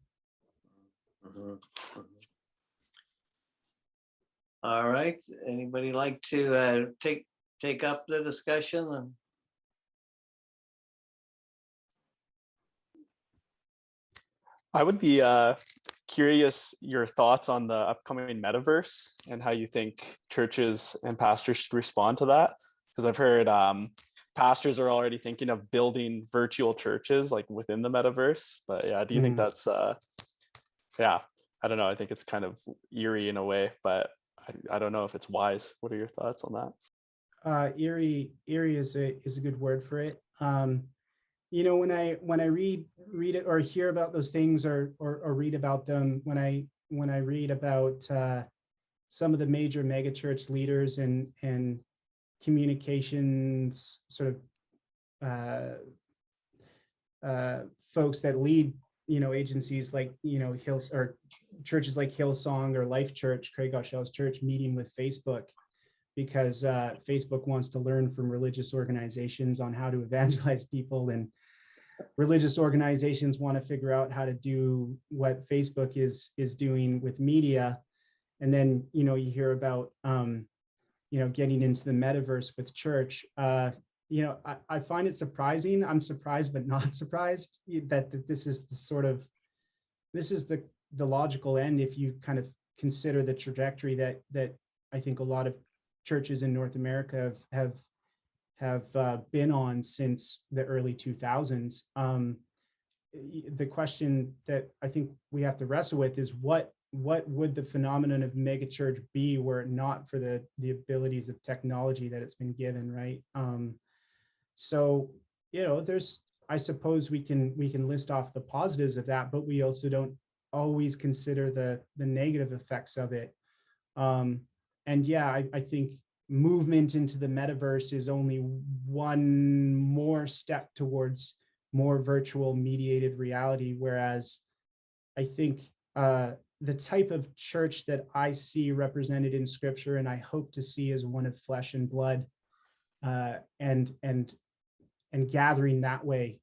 All right. Anybody like to take up the discussion? I would be curious your thoughts on the upcoming metaverse and how you think churches and pastors should respond to that. Because I've heard pastors are already thinking of building virtual churches like within the metaverse. But yeah, do you think that's, yeah, I don't know. I think it's kind of eerie in a way, but I don't know if it's wise. What are your thoughts on that? Eerie is a good word for it. You know, when I read it or hear about those things, or read about them, when I read about some of the major megachurch leaders and communications sort of folks that lead, you know, agencies like, you know, Hills or churches like Hillsong or Life Church, Craig Gottschall's church, meeting with Facebook because Facebook wants to learn from religious organizations on how to evangelize people, and religious organizations want to figure out how to do what Facebook is doing with media. And then, you know, you hear about, you know, getting into the metaverse with church. You know, I find it surprising. I'm surprised, but not surprised that this is the logical end, if you kind of consider the trajectory that I think a lot of churches in North America have been on since the early 2000s. The question that I think we have to wrestle with is what would the phenomenon of megachurch be were it not for the abilities of technology that it's been given, right? So, you know, I suppose we can list off the positives of that, but we also don't always consider the negative effects of it. And yeah, I think movement into the metaverse is only one more step towards more virtual mediated reality. Whereas I think the type of church that I see represented in Scripture, and I hope to see, as one of flesh and blood, and gathering that way,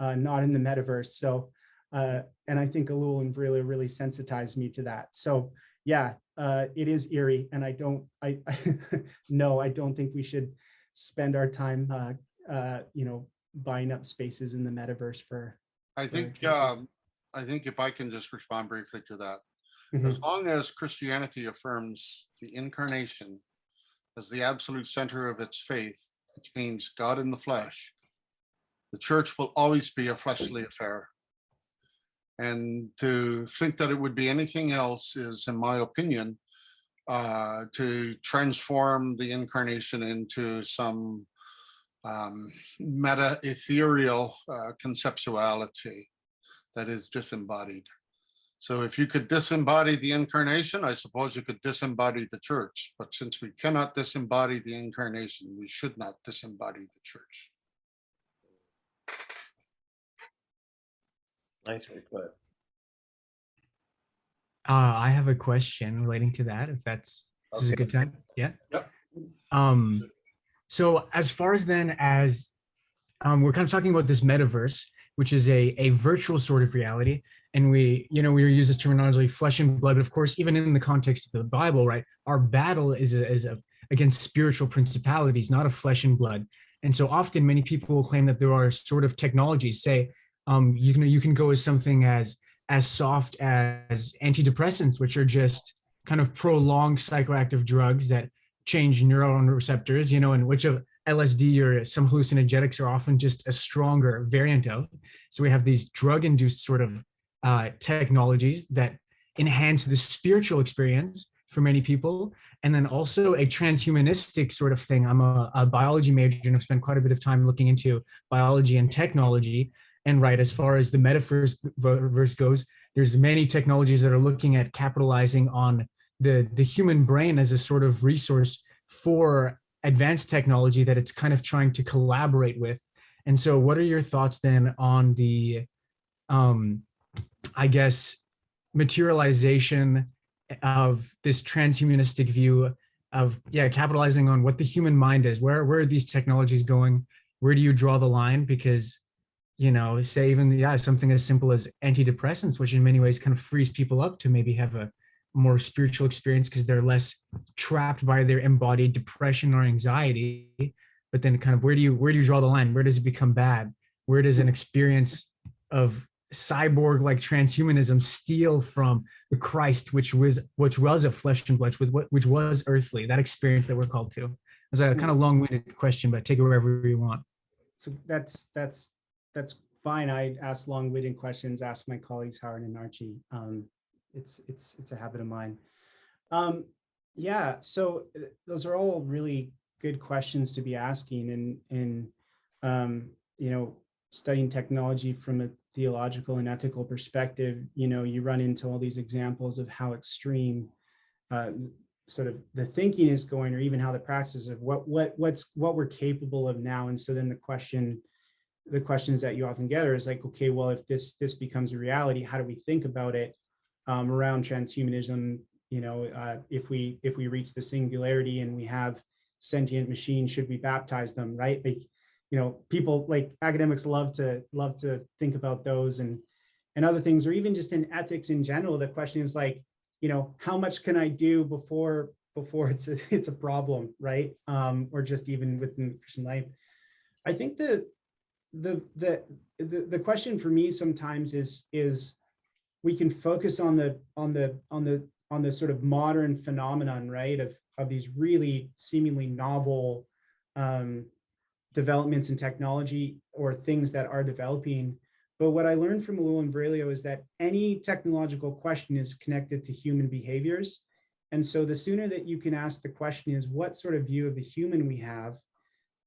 not in the metaverse. So, and I think Ellul and Virilio really sensitized me to that. So yeah, it is eerie, and no, I don't think we should spend our time, buying up spaces in the metaverse for. I think if I can just respond briefly to that. Mhm. As long as Christianity affirms the incarnation as the absolute center of its faith, which means God in the flesh, the church will always be a fleshly affair. And to think that it would be anything else is, in my opinion, to transform the incarnation into some meta ethereal conceptuality that is disembodied. So if you could disembody the incarnation, I suppose you could disembody the church. But since we cannot disembody the incarnation, we should not disembody the church. Nicely put. I have a question relating to that, if this is a good time. Yeah. Yep. So as far as then as we're kind of talking about this metaverse, which is a virtual sort of reality, and we use this terminology flesh and blood, but of course, even in the context of the Bible, right, our battle is against spiritual principalities, not of flesh and blood. And so often many people will claim that there are sort of technologies, say, you can go as something as soft as antidepressants, which are just kind of prolonged psychoactive drugs that change neuron receptors, and which of LSD or some hallucinogenics are often just a stronger variant of. So we have these drug-induced sort of technologies that enhance the spiritual experience for many people. And then also a transhumanistic sort of thing. I'm a biology major and I've spent quite a bit of time looking into biology and technology. And right, as far as the metaverse goes, there's many technologies that are looking at capitalizing on the human brain as a sort of resource for advanced technology that it's kind of trying to collaborate with. And so what are your thoughts then on the, I guess, materialization of this transhumanistic view of, capitalizing on what the human mind is? Where are these technologies going? Where do you draw the line? Because, say even, something as simple as antidepressants, which in many ways kind of frees people up to maybe have a more spiritual experience because they're less trapped by their embodied depression or anxiety. But then kind of where do you draw the line? Where does it become bad? Where does an experience of cyborg like transhumanism steal from the Christ, which was a flesh and blood, which was earthly, that experience that we're called to? It's a kind of long-winded question, but take it wherever you want. So that's fine. I ask long-winded questions, ask my colleagues Howard and Archie. It's a habit of mine. So those are all really good questions to be asking, and studying technology from a theological and ethical perspective, you run into all these examples of how extreme sort of the thinking is going, or even how the practices of what we're capable of now. And so then the questions that you often get are is like, okay, well, if this becomes a reality, how do we think about it around transhumanism? If we reach the singularity and we have sentient machines, should we baptize them, right? Like, people like academics love to think about those and other things, or even just in ethics in general. The question is like, how much can I do before it's a problem, right? Or just even within the Christian life. I think the question for me sometimes is we can focus on the sort of modern phenomenon, right, of these really seemingly novel developments in technology or things that are developing. But what I learned from Ellul and Virilio is that any technological question is connected to human behaviors. And so the sooner that you can ask the question is, what sort of view of the human we have,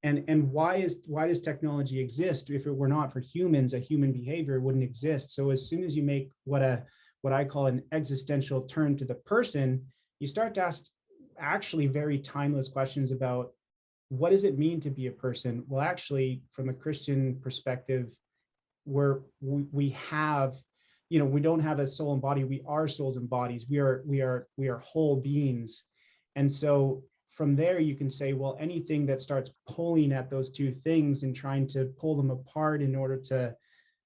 and why does technology exist? If it were not for humans, a human behavior wouldn't exist. So as soon as you make what I call an existential turn to the person, you start to ask actually very timeless questions about, what does it mean to be a person? Well, actually, from a Christian perspective, we have, we don't have a soul and body. We are souls and bodies. We are whole beings. And so from there, you can say, well, anything that starts pulling at those two things and trying to pull them apart in order to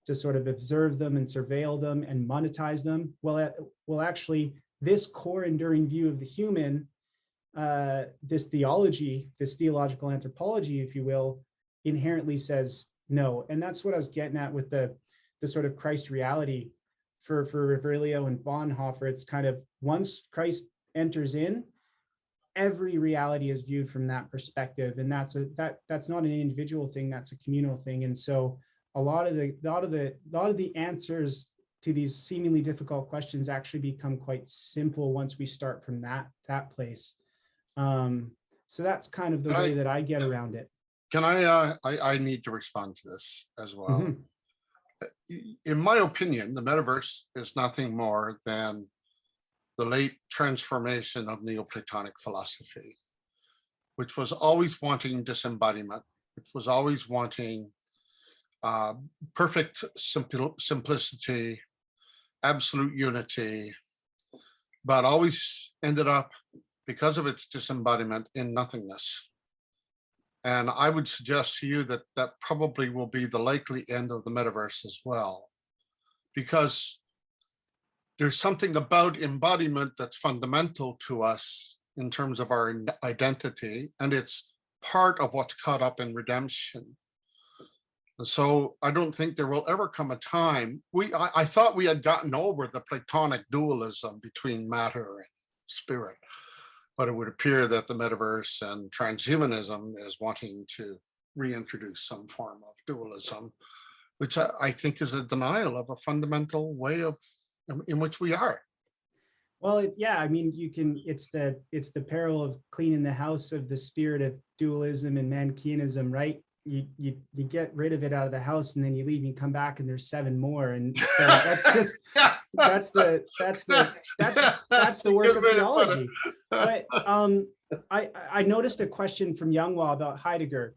to sort of observe them and surveil them and monetize them. Well, actually, this core enduring view of the human, this theology, this theological anthropology, if you will, inherently says no. And that's what I was getting at with the sort of Christ reality for Virilio and Bonhoeffer. It's kind of once Christ enters in, every reality is viewed from that perspective, and that's not an individual thing, that's a communal thing. And so a lot of the answers to these seemingly difficult questions actually become quite simple once we start from that place. So that's kind of the way that I get around it. Can I need to respond to this as well. Mm-hmm. In my opinion, the metaverse is nothing more than the late transformation of Neoplatonic philosophy, which was always wanting disembodiment, which was always wanting perfect simplicity, absolute unity, but always ended up, because of its disembodiment, in nothingness. And I would suggest to you that that probably will be the likely end of the metaverse as well, because there's something about embodiment that's fundamental to us in terms of our identity, and it's part of what's caught up in redemption. And so I don't think there will ever come a time, I thought we had gotten over the Platonic dualism between matter and spirit, but it would appear that the metaverse and transhumanism is wanting to reintroduce some form of dualism, which I think is a denial of a fundamental way of in which we are. Well, yeah, I mean, it's the peril of cleaning the house of the spirit of dualism and Manichaeism, right? You get rid of it out of the house, and then you leave and come back and there's 7 more. And so that's just, that's the work of theology. But I noticed a question from Youngwa about Heidegger.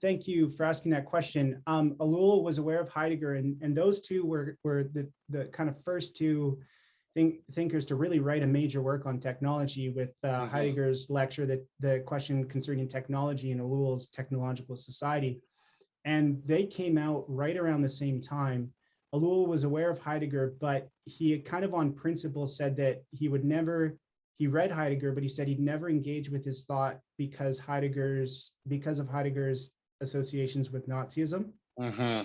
Thank you for asking that question. Ellul was aware of Heidegger, and those two were the kind of first two thinkers to really write a major work on technology, with Heidegger's lecture, that the question concerning technology, and Ellul's Technological Society. And they came out right around the same time. Ellul was aware of Heidegger, but he had kind of on principle said that he read Heidegger, but he said he'd never engage with his thought because of Heidegger's associations with Nazism. Mm-hmm.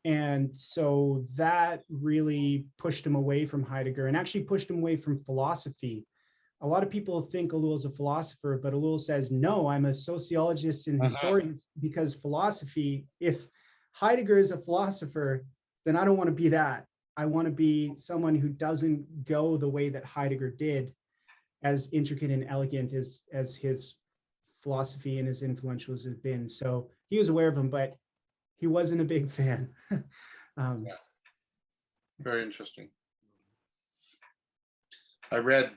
And so that really pushed him away from Heidegger, and actually pushed him away from philosophy. A lot of people think Ellul is a philosopher, but Ellul says, no, I'm a sociologist and historian, because philosophy, if Heidegger is a philosopher, then I don't want to be that. I want to be someone who doesn't go the way that Heidegger did, as intricate and elegant as his philosophy and as influential as it's been. So he was aware of him, but he wasn't a big fan. Yeah. Very interesting. I read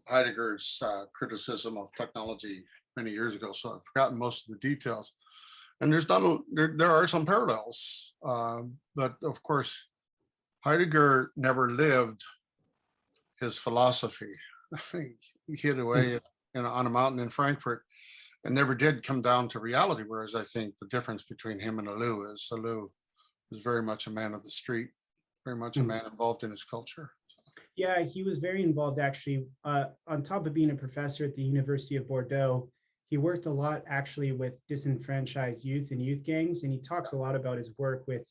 Heidegger's criticism of technology many years ago, so I've forgotten most of the details. And there are some parallels, but of course, Heidegger never lived his philosophy. He hid away on a mountain in Frankfurt and never did come down to reality. Whereas I think the difference between him and Ellul is Ellul was very much a man of the street, very much a man involved in his culture. Yeah, he was very involved, actually. On top of being a professor at the University of Bordeaux, he worked a lot actually with disenfranchised youth and youth gangs, and he talks a lot about his work with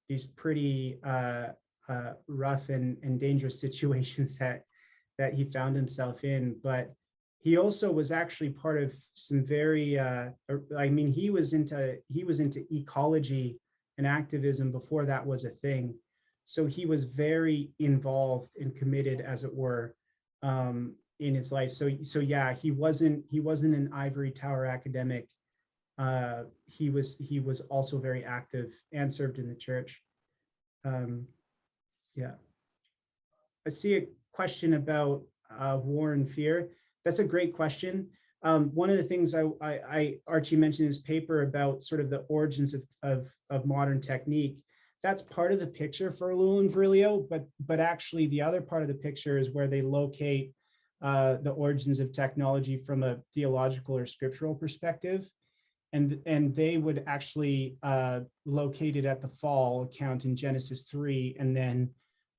these pretty rough and dangerous situations that he found himself in. But he also was actually part of some very, he was into ecology and activism before that was a thing. So he was very involved and committed, as it were, in his life. So yeah, he wasn't an ivory tower academic. He was also very active and served in the church. Yeah. I see a question about war and fear. That's a great question. One of the things Archie mentioned in his paper about sort of the origins of modern technique. That's part of the picture for Ellul and Virilio, but actually the other part of the picture is where they locate the origins of technology from a theological or scriptural perspective. and they would actually locate it at the fall account in Genesis 3, and then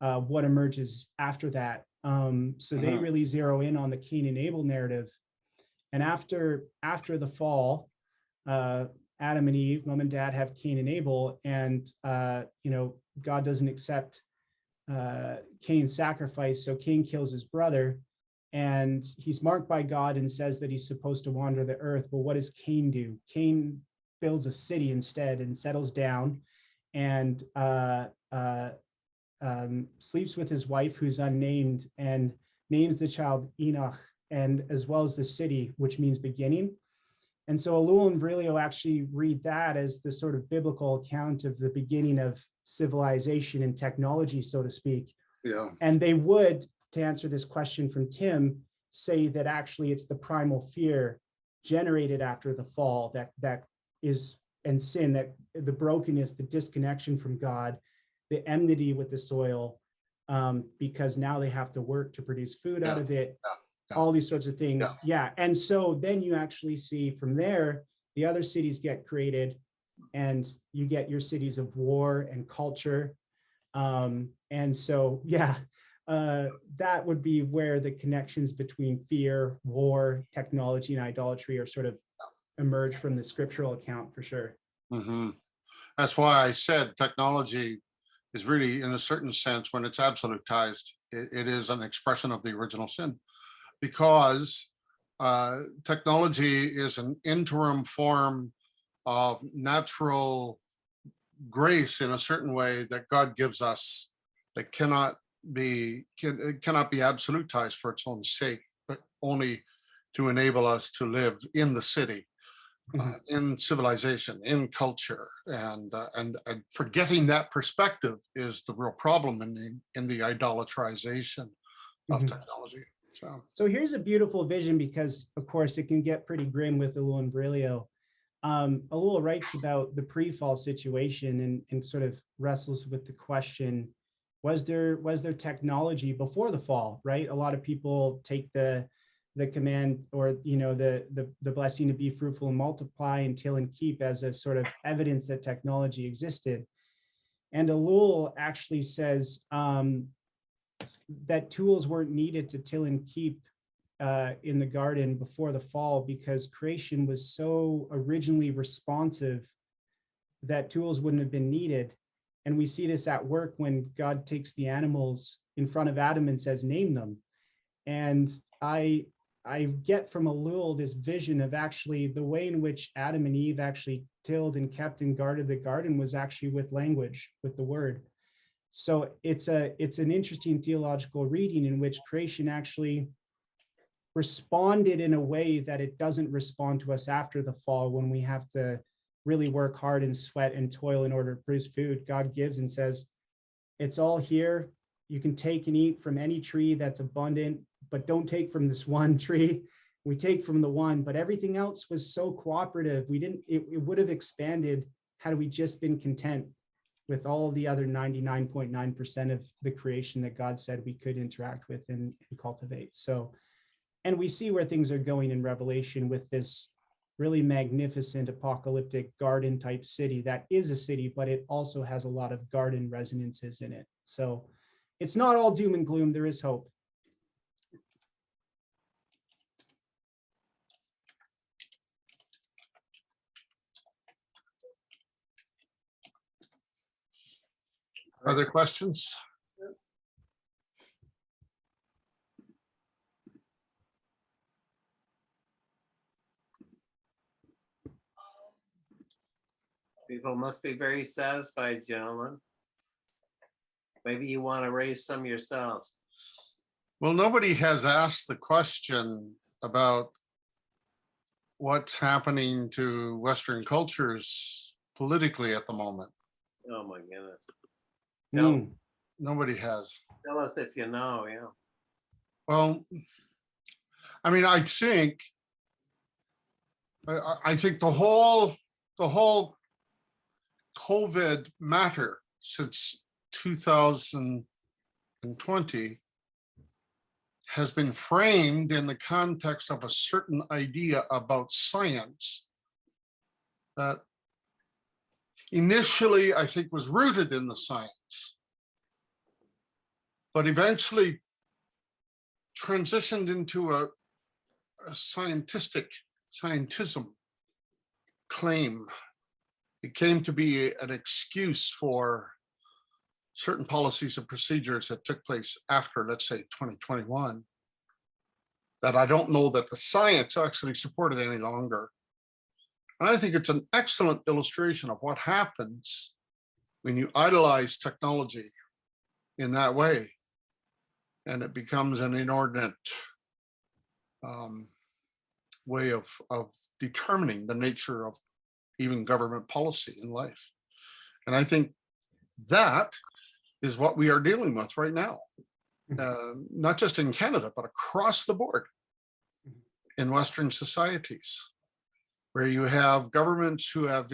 what emerges after that. So they really zero in on the Cain and Abel narrative. And after the fall, Adam and Eve, mom and dad, have Cain and Abel, and God doesn't accept Cain's sacrifice, so Cain kills his brother, and he's marked by God and says that he's supposed to wander the earth. Well, what does Cain do? Cain builds a city instead and settles down, and sleeps with his wife, who's unnamed, and names the child Enoch, and as well as the city, which means beginning. And so Ellul and Virilio actually read that as the sort of biblical account of the beginning of civilization and technology, so to speak. Yeah. And they would, to answer this question from Tim, say that actually it's the primal fear generated after the fall that is, and sin, that the brokenness, the disconnection from God, the enmity with the soil, because now they have to work to produce food out of it. All these sorts of things. Yeah. And so then you actually see from there, the other cities get created, and you get your cities of war and culture. And so, that would be where the connections between fear, war, technology, and idolatry are sort of emerge from the scriptural account for sure. Mm-hmm. That's why I said technology is really, in a certain sense, when it's absolutized, it is an expression of the original sin. Because technology is an interim form of natural grace in a certain way that God gives us, that cannot be absolutized for its own sake, but only to enable us to live in the city, in civilization, in culture, and forgetting that perspective is the real problem in the idolatrization of technology. So here's a beautiful vision, because of course it can get pretty grim with Ellul and Virilio. Ellul writes about the pre-fall situation and sort of wrestles with the question, was there technology before the fall, right? A lot of people take the command, or the blessing to be fruitful and multiply and till and keep as a sort of evidence that technology existed. And Ellul actually says that tools weren't needed to till and keep in the garden before the fall, because creation was so originally responsive that tools wouldn't have been needed. And we see this at work when God takes the animals in front of Adam and says, name them. And I get from Ellul this vision of actually the way in which Adam and Eve actually tilled and kept and guarded the garden was actually with language, with the word. So it's an interesting theological reading in which creation actually responded in a way that it doesn't respond to us after the fall, when we have to really work hard and sweat and toil in order to produce food. God gives and says, it's all here. You can take and eat from any tree that's abundant, but don't take from this one tree. We take from the one, but everything else was so cooperative. It would have expanded had we just been content with all the other 99.9% of the creation that God said we could interact with and cultivate. So, and we see where things are going in Revelation with this really magnificent apocalyptic garden type city that is a city, but it also has a lot of garden resonances in it. So it's not all doom and gloom. There is hope. Other questions? People must be very satisfied, gentlemen. Maybe you want to raise some yourselves. Well, nobody has asked the question about what's happening to Western cultures politically at the moment. Oh my goodness. Nobody has. Tell us if you know, yeah. Well, I mean, I think the whole COVID matter since 2020 has been framed in the context of a certain idea about science that initially I think was rooted in the science, but eventually transitioned into a scientism claim. It came to be an excuse for certain policies and procedures that took place after, let's say, 2021, that I don't know that the science actually supported any longer. And I think it's an excellent illustration of what happens when you idolize technology in that way, and it becomes an inordinate way of determining the nature of even government policy in life. And I think that is what we are dealing with right now, not just in Canada, but across the board in Western societies, where you have governments who have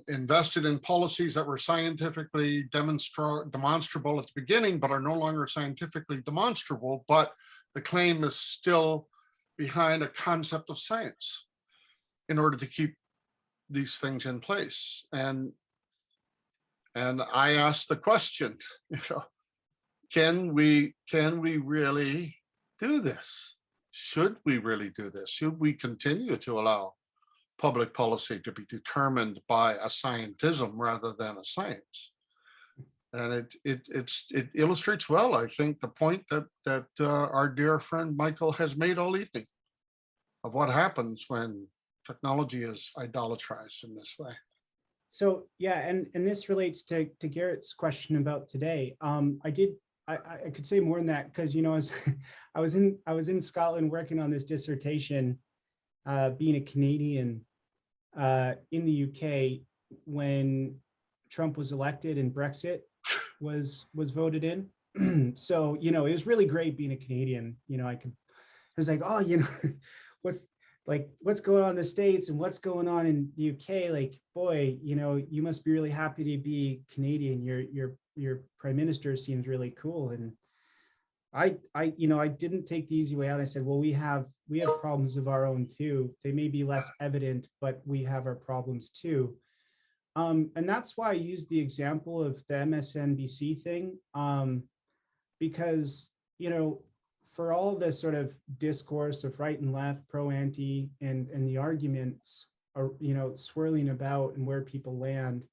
invested in policies that were scientifically demonstrable at the beginning, but are no longer scientifically demonstrable, but the claim is still behind a concept of science in order to keep these things in place. And I asked the question, can we really do this? Should we really do this? Should we continue to allow public policy to be determined by a scientism rather than a science? And it illustrates well, I think, the point that our dear friend Michael has made all evening of what happens when technology is idolatrized in this way. So yeah, and this relates to Garrett's question about today. I could say more than that, because I was in Scotland working on this dissertation, being a Canadian in the UK when Trump was elected and Brexit was voted in. So it was really great being a Canadian. I was like, oh, what's going on in the States and what's going on in the UK? Like, boy, you must be really happy to be Canadian. Your prime minister seems really cool. And I didn't take the easy way out. I said, well, we have problems of our own too. They may be less evident, but we have our problems too. And that's why I used the example of the MSNBC thing, because, for all the sort of discourse of right and left, pro, anti, and the arguments are, swirling about and where people land.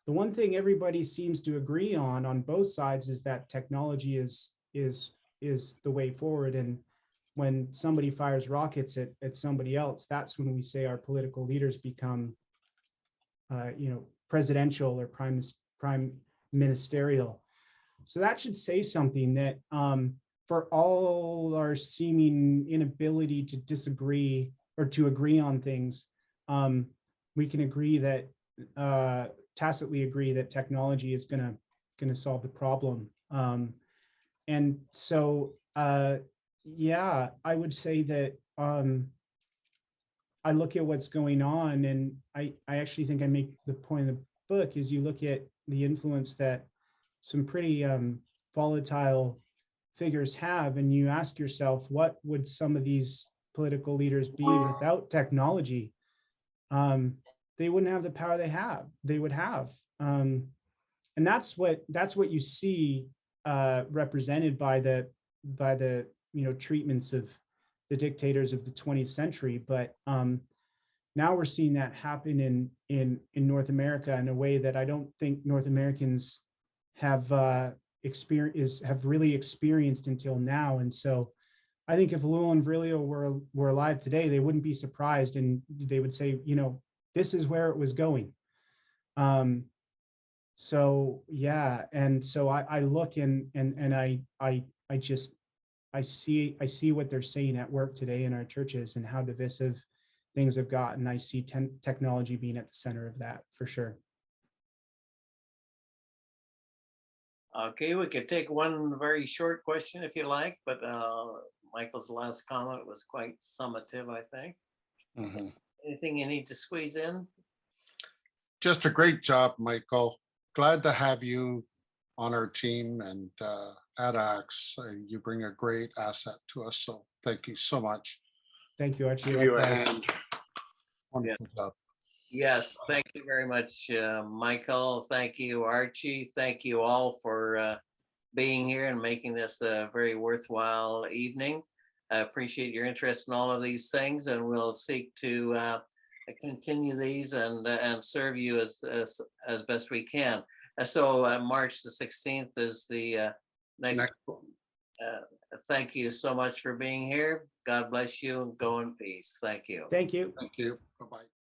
The one thing everybody seems to agree on both sides is that technology is the way forward. And when somebody fires rockets at somebody else, that's when we say our political leaders become, presidential or prime ministerial. So that should say something that for all our seeming inability to disagree or to agree on things, we can agree that tacitly agree that technology is going to solve the problem. And so, yeah, I would say that I look at what's going on, and I actually think I make the point in the book is you look at the influence that some pretty volatile figures have, and you ask yourself, what would some of these political leaders be without technology? They wouldn't have the power they would have. And that's what you see represented by the treatments of the dictators of the 20th century. But now we're seeing that happen in North America in a way that I don't think North Americans have really experienced until now. And so I think if Ellul and Virilio were alive today, they wouldn't be surprised, and they would say, this is where it was going. So yeah, and so I look and I see what they're saying at work today in our churches and how divisive things have gotten. I see technology being at the center of that for sure. Okay, we could take one very short question if you like, but Michael's last comment was quite summative, I think. Mm-hmm. Anything you need to squeeze in? Just a great job, Michael. Glad to have you on our team, and at ACTS, you bring a great asset to us. So thank you so much. Thank you, Archie. And Wonderful job. Yes, thank you very much, Michael. Thank you, Archie. Thank you all for being here and making this a very worthwhile evening. I appreciate your interest in all of these things, and we'll seek to continue these and serve you as best we can. So March the 16th is the next. Thank you so much for being here. God bless you, and go in peace. Thank you. Thank you. Thank you. Bye-bye.